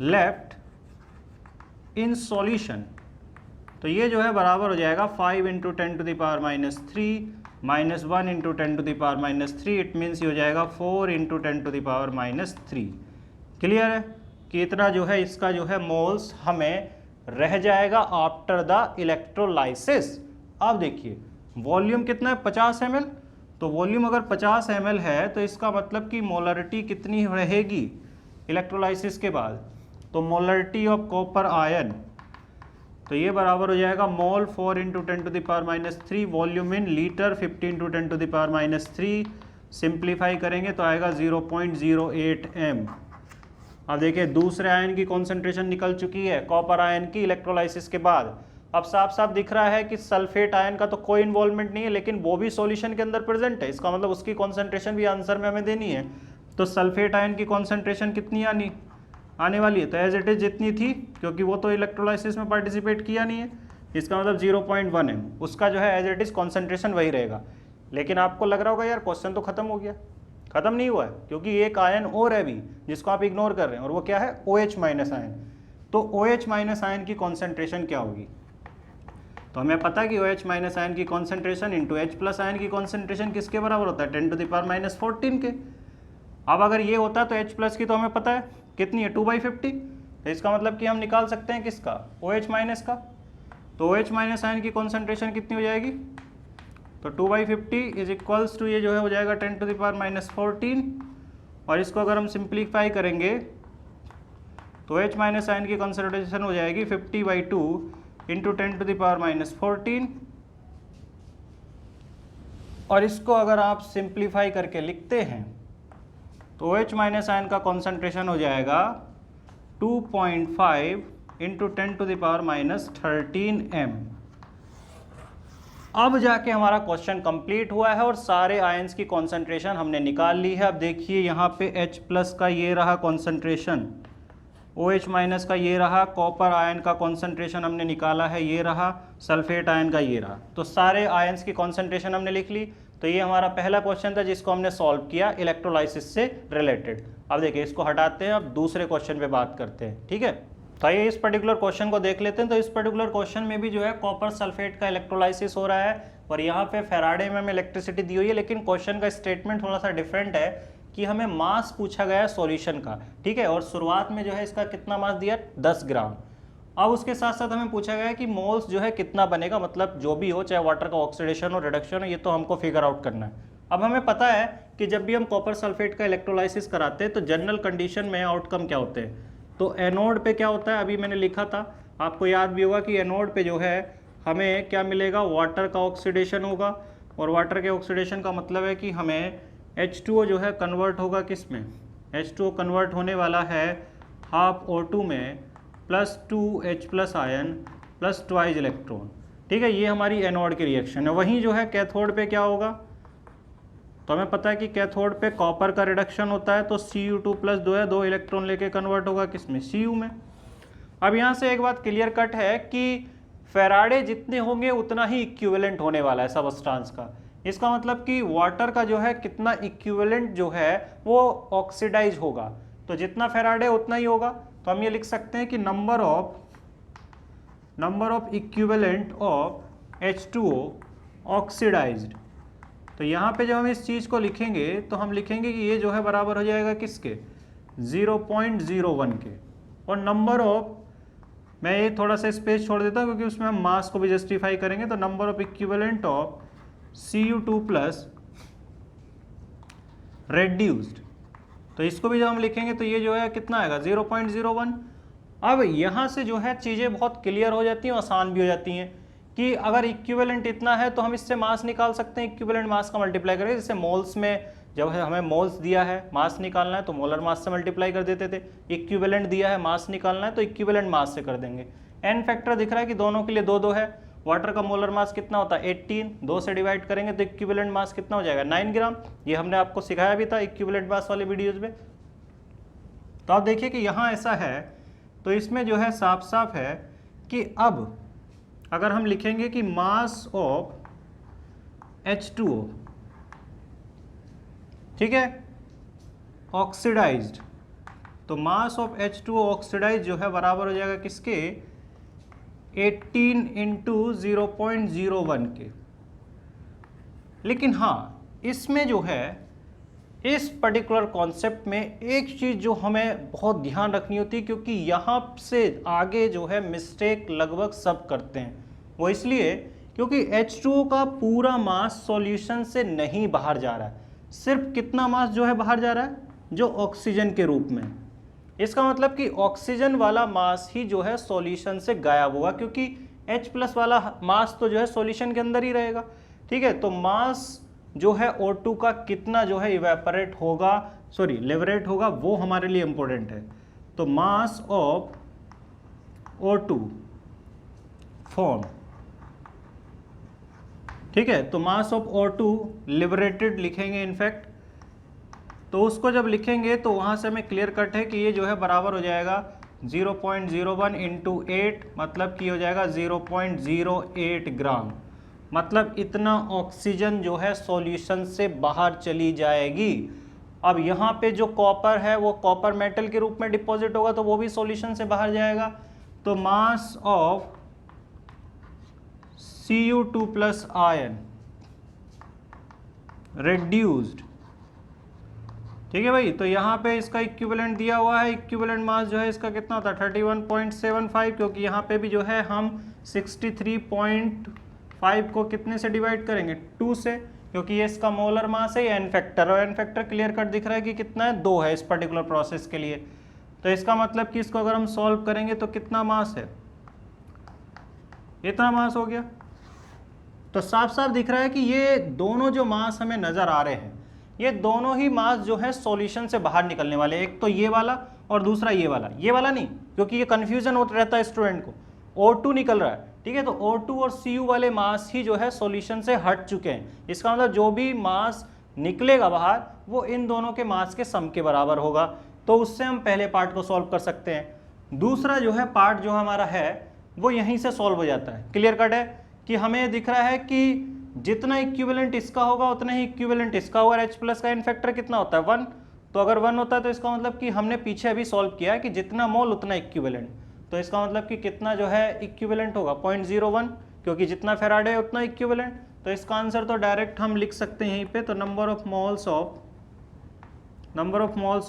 left in solution, तो ये जो है बराबर हो जाएगा 5 इंटू 10⁻³ -1 इंटू 10⁻³ इट मीन्स ये हो जाएगा 4 इंटू 10⁻³ क्लियर है कि इतना जो है इसका जो है मोल्स हमें रह जाएगा आफ्टर द इलेक्ट्रोलाइसिस। अब देखिए वॉल्यूम कितना है 50 ml, तो वॉल्यूम अगर 50 ml है तो इसका मतलब कि मोलरिटी कितनी रहेगी इलेक्ट्रोलाइसिस के बाद, तो मोलरिटी ऑफ कॉपर आयन तो ये बराबर हो जाएगा मोल 4 into 10⁻³ volume in litre 50 into 10⁻³ simplify करेंगे तो आएगा 0.08 m। अब देखिए दूसरे आयन की कॉन्सेंट्रेशन निकल चुकी है कॉपर आयन की इलेक्ट्रोलाइसिस के बाद। अब साफ साफ दिख रहा है कि सल्फेट आयन का तो कोई इन्वॉल्वमेंट नहीं है, लेकिन वो भी सॉल्यूशन के अंदर प्रेजेंट है, इसका मतलब उसकी कॉन्सेंट्रेशन भी आंसर में हमें देनी है। तो सल्फेट आयन की कॉन्सेंट्रेशन कितनी आने वाली है, तो एज इट इज जितनी थी, क्योंकि वो तो इलेक्ट्रोलाइसिस में पार्टिसिपेट किया नहीं है, इसका मतलब 0.1 m, उसका जो है एज इट इज कॉन्सेंट्रेशन वही रहेगा। लेकिन आपको लग रहा होगा यार क्वेश्चन तो खत्म हो गया, खत्म नहीं हुआ है, क्योंकि एक आयन और है भी जिसको आप इग्नोर कर रहे हैं, और वो क्या है OH माइनस आयन। तो OH माइनस आयन की कॉन्सेंट्रेशन क्या होगी, तो हमें पता है कि OH माइनस आयन की concentration into H plus ion की कॉन्सेंट्रेशन किसके बराबर होता है 10⁻⁻14 के। अब अगर ये होता है तो H प्लस की तो हमें पता है कितनी है 2/50, तो इसका मतलब कि हम निकाल सकते हैं किसका OH माइनस का, तो OH माइनस आयन की कॉन्सेंट्रेशन कितनी हो जाएगी, तो 2/50 इज इक्वल्स टू ये जो है हो जाएगा 10⁻⁻14, और इसको अगर हम सिंप्लीफाई करेंगे तो OH माइनस आयन की कॉन्सेंट्रेशन हो जाएगी 50/2 इंटू 10⁻⁻14, और इसको अगर आप सिंप्लीफाई करके लिखते हैं तो OH माइनस आयन का कॉन्सेंट्रेशन हो जाएगा 2.5 इंटू 10⁻⁻13 m। अब जाके हमारा क्वेश्चन कंप्लीट हुआ है और सारे आयंस की कॉन्सेंट्रेशन हमने निकाल ली है। अब देखिए यहाँ पे H प्लस का ये रहा कॉन्सेंट्रेशन, OH माइनस का ये रहा, कॉपर आयन का कॉन्सेंट्रेशन हमने निकाला है ये रहा, सल्फेट आयन का ये रहा, तो सारे आयंस की कॉन्सेंट्रेशन हमने लिख ली। तो ये हमारा पहला क्वेश्चन था जिसको हमने सॉल्व किया इलेक्ट्रोलाइसिस से रिलेटेड। अब देखिए इसको हटाते हैं, अब दूसरे क्वेश्चन पे बात करते हैं, ठीक है। तो आइए इस पर्टिकुलर क्वेश्चन को देख लेते हैं। तो इस पर्टिकुलर क्वेश्चन में भी जो है कॉपर सल्फेट का इलेक्ट्रोलाइसिस हो रहा है, और यहाँ पे फेराडे में हमें इलेक्ट्रिसिटी दी हुई है, लेकिन क्वेश्चन का स्टेटमेंट थोड़ा सा डिफरेंट है कि हमें मास पूछा गया है सॉल्यूशन का, ठीक है, और शुरुआत में जो है इसका कितना मास दिया 10 ग्राम। अब उसके साथ साथ हमें पूछा गया है कि मोल्स जो है कितना बनेगा, मतलब जो भी हो, चाहे वाटर का ऑक्सीडेशन और रिडक्शन हो, ये तो हमको फिगर आउट करना है। अब हमें पता है कि जब भी हम कॉपर सल्फेट का इलेक्ट्रोलाइसिस कराते हैं तो जनरल कंडीशन में आउटकम क्या होते हैं, तो एनोड पे क्या होता है, अभी मैंने लिखा था, आपको याद भी होगा कि एनोड पे जो है हमें क्या मिलेगा, वाटर का ऑक्सीडेशन होगा, और वाटर के ऑक्सीडेशन का मतलब है कि हमें H2O जो है कन्वर्ट होगा किस में, H2O कन्वर्ट होने वाला है हाफ O2 में +2H plus ion plus twice electron, ठीक है, ये हमारी एनोड की रिएक्शन है। वहीं जो है कैथोड पे क्या होगा, तो हमें पता है कि कैथोड पे कॉपर का रिडक्शन होता है, तो Cu2 प्लस 2 है, 2 इलेक्ट्रॉन लेके कन्वर्ट होगा किसमें Cu में। अब यहाँ से एक बात क्लियर कट है कि फेराडे जितने होंगे उतना ही इक्विवेलेंट होने वाला है सबस्टांस का। इसका मतलब कि वाटर का जो है कितना इक्विवेलेंट जो है वो ऑक्सीडाइज होगा, तो जितना फेराडे उतना ही होगा। तो हम ये लिख सकते हैं कि number of equivalent of H2O oxidised. तो यहाँ पे जब हम इस चीज़ को लिखेंगे तो हम लिखेंगे कि ये जो है बराबर हो जाएगा किसके 0.01 के, और नंबर ऑफ, मैं ये थोड़ा सा स्पेस छोड़ देता हूँ क्योंकि उसमें हम मास को भी जस्टिफाई करेंगे, तो number of equivalent of Cu2 plus reduced, तो इसको भी जब हम लिखेंगे तो ये जो है कितना आएगा 0.01। अब यहाँ से जो है चीज़ें बहुत क्लियर हो जाती हैं, आसान भी हो जाती हैं कि अगर इक्विवेलेंट इतना है तो हम इससे मास निकाल सकते हैं, इक्विवेलेंट मास का मल्टीप्लाई करेंगे। जैसे मोल्स में जब हमें मोल्स दिया है मास निकालना है तो मोलर मास से मल्टीप्लाई कर देते थे, इक्विवेलेंट दिया है मास निकालना है तो इक्विवेलेंट मास से कर देंगे। एन फैक्टर दिख रहा है कि दोनों के लिए 2-2 है। वाटर का मोलर मास कितना होता है 18, 2 से डिवाइड करेंगे तो इक्विवेलेंट मास कितना हो जाएगा 9 ग्राम। ये हमने आपको सिखाया भी था इक्विवेलेंट मास वाले वीडियोज में। तो आप देखिए कि यहाँ ऐसा है, तो इसमें जो है साफ साफ है कि अब अगर हम लिखेंगे कि मास ऑफ H2O, ठीक है, ऑक्सीडाइज्ड, तो मास ऑफ H2O ऑक्सीडाइज जो है बराबर हो जाएगा किसके 18 इंटू 0.01 के। लेकिन हाँ, इसमें जो है इस पर्टिकुलर कॉन्सेप्ट में एक चीज़ जो हमें बहुत ध्यान रखनी होती है, क्योंकि यहाँ से आगे जो है मिस्टेक लगभग सब करते हैं। वो इसलिए क्योंकि H2O का पूरा मास सॉल्यूशन से नहीं बाहर जा रहा है, सिर्फ कितना मास जो है बाहर जा रहा है, जो ऑक्सीजन के रूप में। इसका मतलब कि ऑक्सीजन वाला मास ही जो है सॉल्यूशन से गायब हुआ, क्योंकि H+ वाला मास तो जो है सॉल्यूशन के अंदर ही रहेगा। ठीक है, तो मास जो है O2 का कितना जो है इवेपोरेट होगा, सॉरी लिबरेट होगा, वो हमारे लिए इंपॉर्टेंट है। तो मास ऑफ O2 फॉर्म, ठीक है, तो मास ऑफ O2 लिबरेटेड लिखेंगे इनफैक्ट। तो उसको जब लिखेंगे तो वहाँ से हमें क्लियर कट है कि ये जो है बराबर हो जाएगा 0.01 इंटू 8, मतलब कि हो जाएगा 0.08 ग्राम। मतलब इतना ऑक्सीजन जो है सॉल्यूशन से बाहर चली जाएगी। अब यहाँ पे जो कॉपर है वो कॉपर मेटल के रूप में डिपॉजिट होगा, तो वो भी सॉल्यूशन से बाहर जाएगा। तो mass of Cu2 plus ion reduced, ठीक है भाई। तो यहाँ पे इसका इक्विवेलेंट दिया हुआ है, इक्विवेलेंट मास जो है इसका कितना होता है 31.75, क्योंकि यहाँ पे भी जो है हम 63.5 को कितने से डिवाइड करेंगे, 2 से, क्योंकि ये इसका मोलर मास है, एन फैक्टर, और एन फैक्टर क्लियर कट दिख रहा है कि कितना है, 2 है इस पर्टिकुलर प्रोसेस के लिए। तो इसका मतलब कि इसको अगर हम सॉल्व करेंगे तो कितना मास है, इतना मास हो गया। तो साफ साफ दिख रहा है कि ये दोनों जो मास हमें नजर आ रहे हैं, ये दोनों ही मास जो है सॉल्यूशन से बाहर निकलने वाले, एक तो ये वाला और दूसरा ये वाला नहीं, क्योंकि ये कंफ्यूजन होता रहता है स्टूडेंट को, O2 निकल रहा है, ठीक है। तो O2 और Cu वाले मास ही जो है सॉल्यूशन से हट चुके हैं। इसका मतलब जो भी मास निकलेगा बाहर वो इन दोनों के मास के सम के बराबर होगा। तो उससे हम पहले पार्ट को सॉल्व कर सकते हैं। दूसरा जो है पार्ट जो हमारा है वो यहीं से सॉल्व हो जाता है। क्लियर कट है कि हमें दिख रहा है कि जितना इक्विवेलेंट इसका होगा उतना ही इक्विवेलेंट इसका होगा। H+ का इन फैक्टर कितना होता है 1, तो अगर 1 होता है तो इसका मतलब कि हमने पीछे अभी सॉल्व किया है कि जितना मोल उतना इक्विवेलेंट, तो इसका मतलब कि कितना जो है इक्विवेलेंट होगा 0.01, क्योंकि जितना फेराडे उतना इक्विवेलेंट। तो इसका आंसर तो डायरेक्ट हम लिख सकते हैं यहीं पे। तो number of moles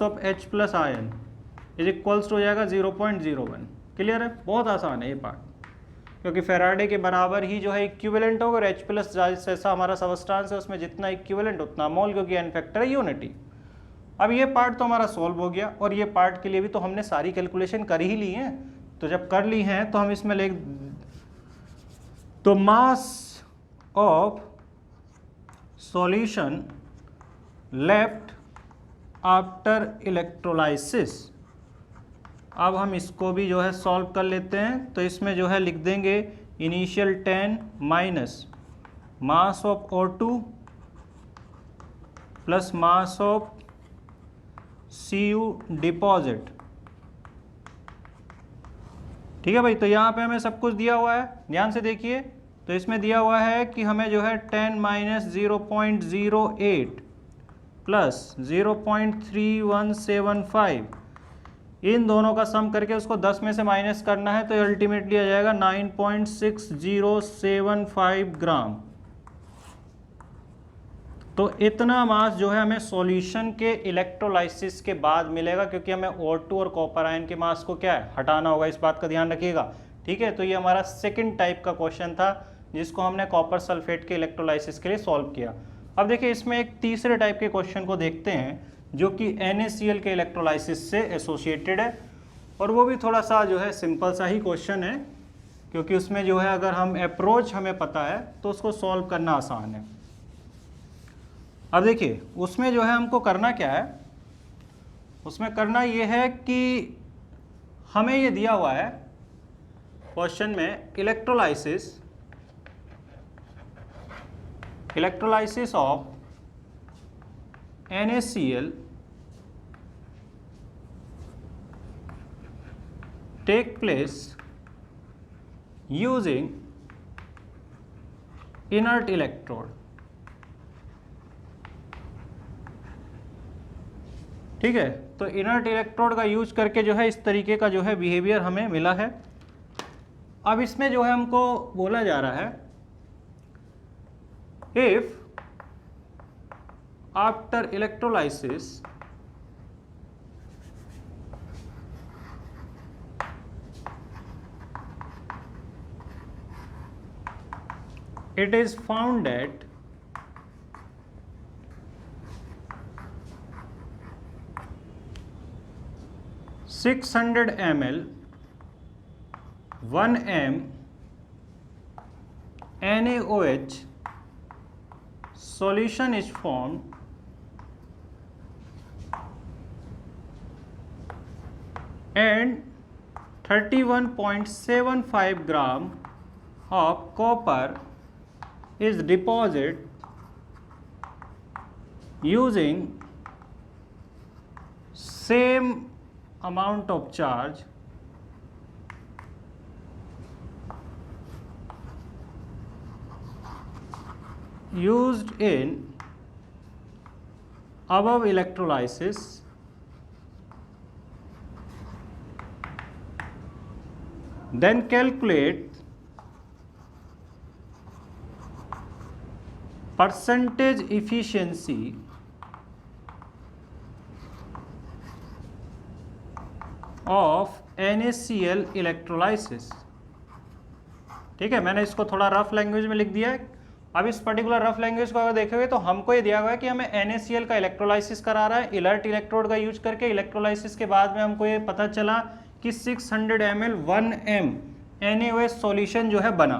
of H+ ion is equals to हो जाएगा 0.01। क्लियर है, बहुत आसान है ये पार्ट, क्योंकि फेराडे के बराबर ही जो है इक्विवेलेंट होगा, और H+ जैसा हमारा सबस्टांस है उसमें जितना इक्विवेलेंट उतना मोल, क्योंकि एन फैक्टर है यूनिटी। अब ये पार्ट तो हमारा सॉल्व हो गया, और ये पार्ट के लिए भी तो हमने सारी कैलकुलेशन कर ही ली है। तो जब कर ली हैं तो हम इसमें लिख, तो mass of solution left after electrolysis, अब हम इसको भी जो है सॉल्व कर लेते हैं। तो इसमें जो है लिख देंगे initial 10 minus mass of O2 plus mass of Cu deposit, ठीक है भाई। तो यहाँ पे हमें सब कुछ दिया हुआ है, ध्यान से देखिए। तो इसमें दिया हुआ है कि हमें जो है 10 माइनस 0.08 प्लस 0.3175 इन दोनों का सम करके उसको 10 में से माइनस करना है, तो अल्टीमेटली आ जाएगा 9.6075 ग्राम। तो इतना मास जो है हमें सॉल्यूशन के इलेक्ट्रोलाइसिस के बाद मिलेगा, क्योंकि हमें O2 और कॉपर आयन के मास को क्या है हटाना होगा, इस बात का ध्यान रखिएगा, ठीक है। तो ये हमारा सेकंड टाइप का क्वेश्चन था जिसको हमने कॉपर सल्फेट के इलेक्ट्रोलाइसिस के लिए सॉल्व किया। अब देखिए इसमें एक तीसरे टाइप के क्वेश्चन को देखते हैं जो कि NaCl के इलेक्ट्रोलाइसिस से एसोसिएटेड है, और वो भी थोड़ा सा जो है सिंपल सा ही क्वेश्चन है, क्योंकि उसमें जो है अगर हम अप्रोच हमें पता है तो उसको सॉल्व करना आसान है। अब देखिए उसमें जो है हमको करना क्या है, उसमें करना ये है कि हमें ये दिया हुआ है क्वेश्चन में electrolysis of NaCl take place using inert electrode, ठीक है। तो इनर्ट इलेक्ट्रोड का यूज करके जो है इस तरीके का जो है बिहेवियर हमें मिला है। अब इसमें जो है हमको बोला जा रहा है if after electrolysis it is found that (600 ml 1 m NaOH solution is formed and 31.75 gram of copper is deposited using same amount of charge used in above electrolysis then calculate percentage efficiency of NaCl electrolysis। ठीक है, मैंने इसको थोड़ा rough language में लिख दिया है। अब इस पर्टिकुलर रफ लैंग्वेज को अगर देखेंगे तो हमको ये दिया हुआ है कि हमें NaCl का इलेक्ट्रोलाइसिस करा रहा है इलर्ट इलेक्ट्रोड का यूज करके। इलेक्ट्रोलाइसिस के बाद में हमको ये पता चला कि 600 ml 1 m NaOH सॉल्यूशन जो है बना।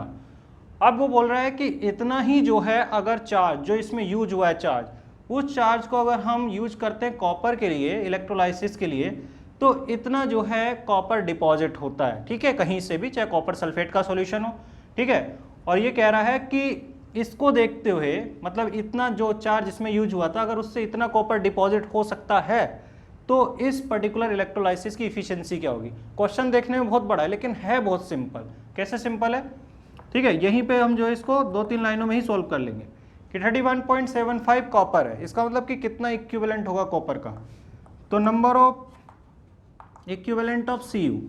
अब वो बोल रहा है कि इतना ही जो है अगर चार्ज जो इसमें यूज हुआ है चार्ज, उस चार्ज को अगर हम यूज करते हैं कॉपर के लिए इलेक्ट्रोलाइसिस के लिए तो इतना जो है कॉपर डिपॉजिट होता है। ठीक है, कहीं से भी, चाहे कॉपर सल्फेट का सॉल्यूशन हो। ठीक है, और ये कह रहा है कि इसको देखते हुए मतलब इतना जो चार्ज इसमें यूज हुआ था अगर उससे इतना कॉपर डिपॉजिट हो सकता है तो इस पर्टिकुलर इलेक्ट्रोलाइसिस की इफिशिएंसी क्या होगी। क्वेश्चन देखने में बहुत बड़ा है लेकिन है बहुत सिंपल। कैसे सिंपल है? ठीक है, यहीं पे हम जो है इसको 2-3 लाइनों में ही सॉल्व कर लेंगे कि 31.75 कॉपर है, इसका मतलब कि कितना इक्विवेलेंट होगा कॉपर का, तो number of equivalent of Cu।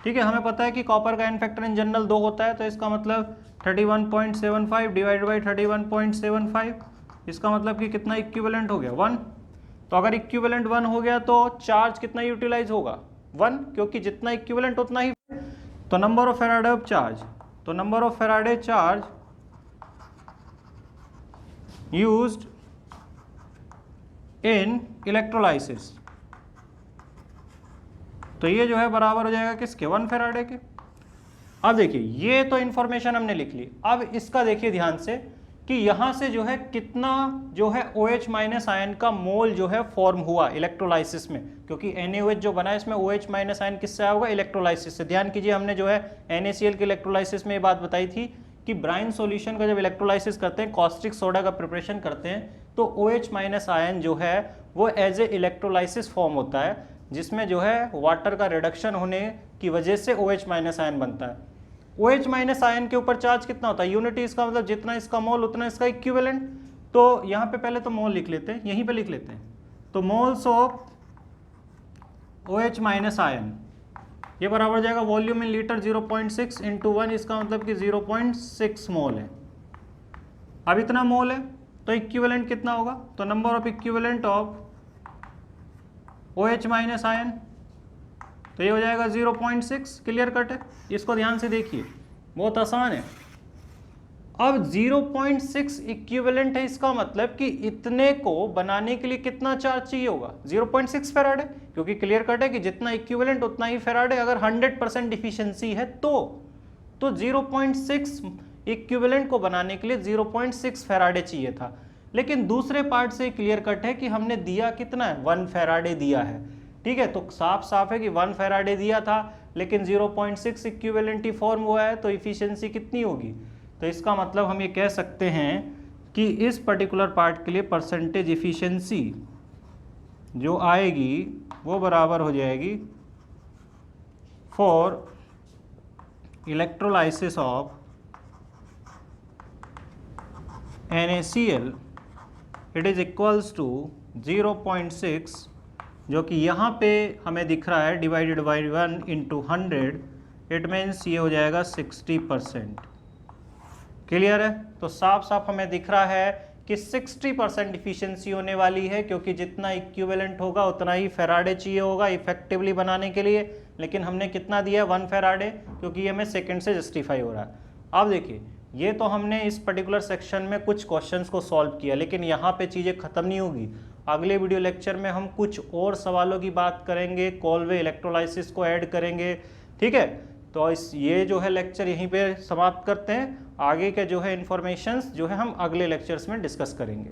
ठीक है, हमें पता है कि कॉपर का एन फैक्टर इन जनरल 2 होता है, तो इसका मतलब 31.75 डिवाइड बाई 31.75, इसका मतलब कि कितना इक्विवेलेंट हो गया 1। तो अगर इक्विवेलेंट 1 हो गया तो चार्ज कितना यूटिलाइज होगा 1, क्योंकि जितना इक्विवेलेंट उतना ही। तो number of faraday of charge, तो number of faraday charge used in electrolysis, तो ये जो है बराबर हो जाएगा किसके 1 फैराडे के। अब देखिए ये तो इंफॉर्मेशन हमने लिख ली। अब इसका देखिए ध्यान से कि यहां से जो है कितना जो है OH माइनस आयन का मोल जो है फॉर्म हुआ इलेक्ट्रोलाइसिस में, क्योंकि NaOH जो बना है इसमें OH माइनस आयन किससे आया होगा इलेक्ट्रोलाइसिस से। ध्यान कीजिए हमने जो है NaCl के इलेक्ट्रोलाइसिस में ये बात बताई थी कि ब्राइन सॉल्यूशन का जब इलेक्ट्रोलाइसिस करते हैं, कॉस्टिक सोडा का प्रिपरेशन करते हैं, तो OH माइनस आयन जो है वो एज ए इलेक्ट्रोलाइसिस फॉर्म होता है जिसमें जो है वाटर का रिडक्शन होने की वजह से OH माइनस आयन बनता है। OH माइनस आयन के ऊपर चार्ज कितना होता है यूनिटी, इसका मतलब जितना इसका मोल उतना इसका इक्विवेलेंट। तो यहाँ पे पहले तो मोल लिख लेते हैं, यहीं पे लिख लेते हैं, तो moles of OH minus ion ये बराबर हो जाएगा वॉल्यूम इन लीटर 0.6 इंटू 1, इसका मतलब कि 0.6 मोल है। अब इतना मोल है तो इक्विवेलेंट कितना होगा, तो number of equivalent of OH minus ion, तो ये हो जाएगा 0.6। क्लियर कट है, इसको ध्यान से देखिए बहुत आसान है। अब 0.6 इक्विवेलेंट है, इसका मतलब कि इतने को बनाने के लिए कितना चार्ज चाहिए होगा 0.6 फैराडे, क्योंकि क्लियर कट है कि जितना इक्विवेलेंट उतना ही फैराडे। अगर 100% इफिशिएंसी है तो 0.6 इक्विवेलेंट को बनाने के लिए 0.6 फैराडे चाहिए था। लेकिन दूसरे पार्ट से क्लियर कट है कि हमने दिया कितना है 1 फैराडे दिया है। ठीक है, तो साफ साफ है कि 1 फैराडे दिया था लेकिन 0.6 इक्विवेलेंट ही फॉर्म हुआ है, तो इफिशिएंसी कितनी होगी। तो इसका मतलब हम ये कह सकते हैं कि इस पर्टिकुलर पार्ट के लिए परसेंटेज इफिशिएंसी जो आएगी वो बराबर हो जाएगी for electrolysis of NaCl it is equals to 0.6, जो कि यहाँ पे हमें दिख रहा है divided by 1 into 100, it means ये हो जाएगा 60%। क्लियर है, तो साफ साफ हमें दिख रहा है कि 60% इफिशियंसी होने वाली है, क्योंकि जितना इक्विवेलेंट होगा उतना ही फेराडे चाहिए होगा इफेक्टिवली बनाने के लिए, लेकिन हमने कितना दिया 1 फेराडे, क्योंकि ये हमें सेकंड से जस्टिफाई हो रहा है। अब देखिए ये तो हमने इस पर्टिकुलर सेक्शन में कुछ क्वेश्चंस को सॉल्व किया, लेकिन यहाँ पे चीज़ें खत्म नहीं होगी। अगले वीडियो लेक्चर में हम कुछ और सवालों की बात करेंगे, कॉलवे इलेक्ट्रोलाइसिस को ऐड करेंगे, ठीक है। तो ये जो है लेक्चर यहीं पे समाप्त करते हैं। आगे के जो है इन्फॉर्मेशंस जो है हम अगले लेक्चर्स में डिस्कस करेंगे।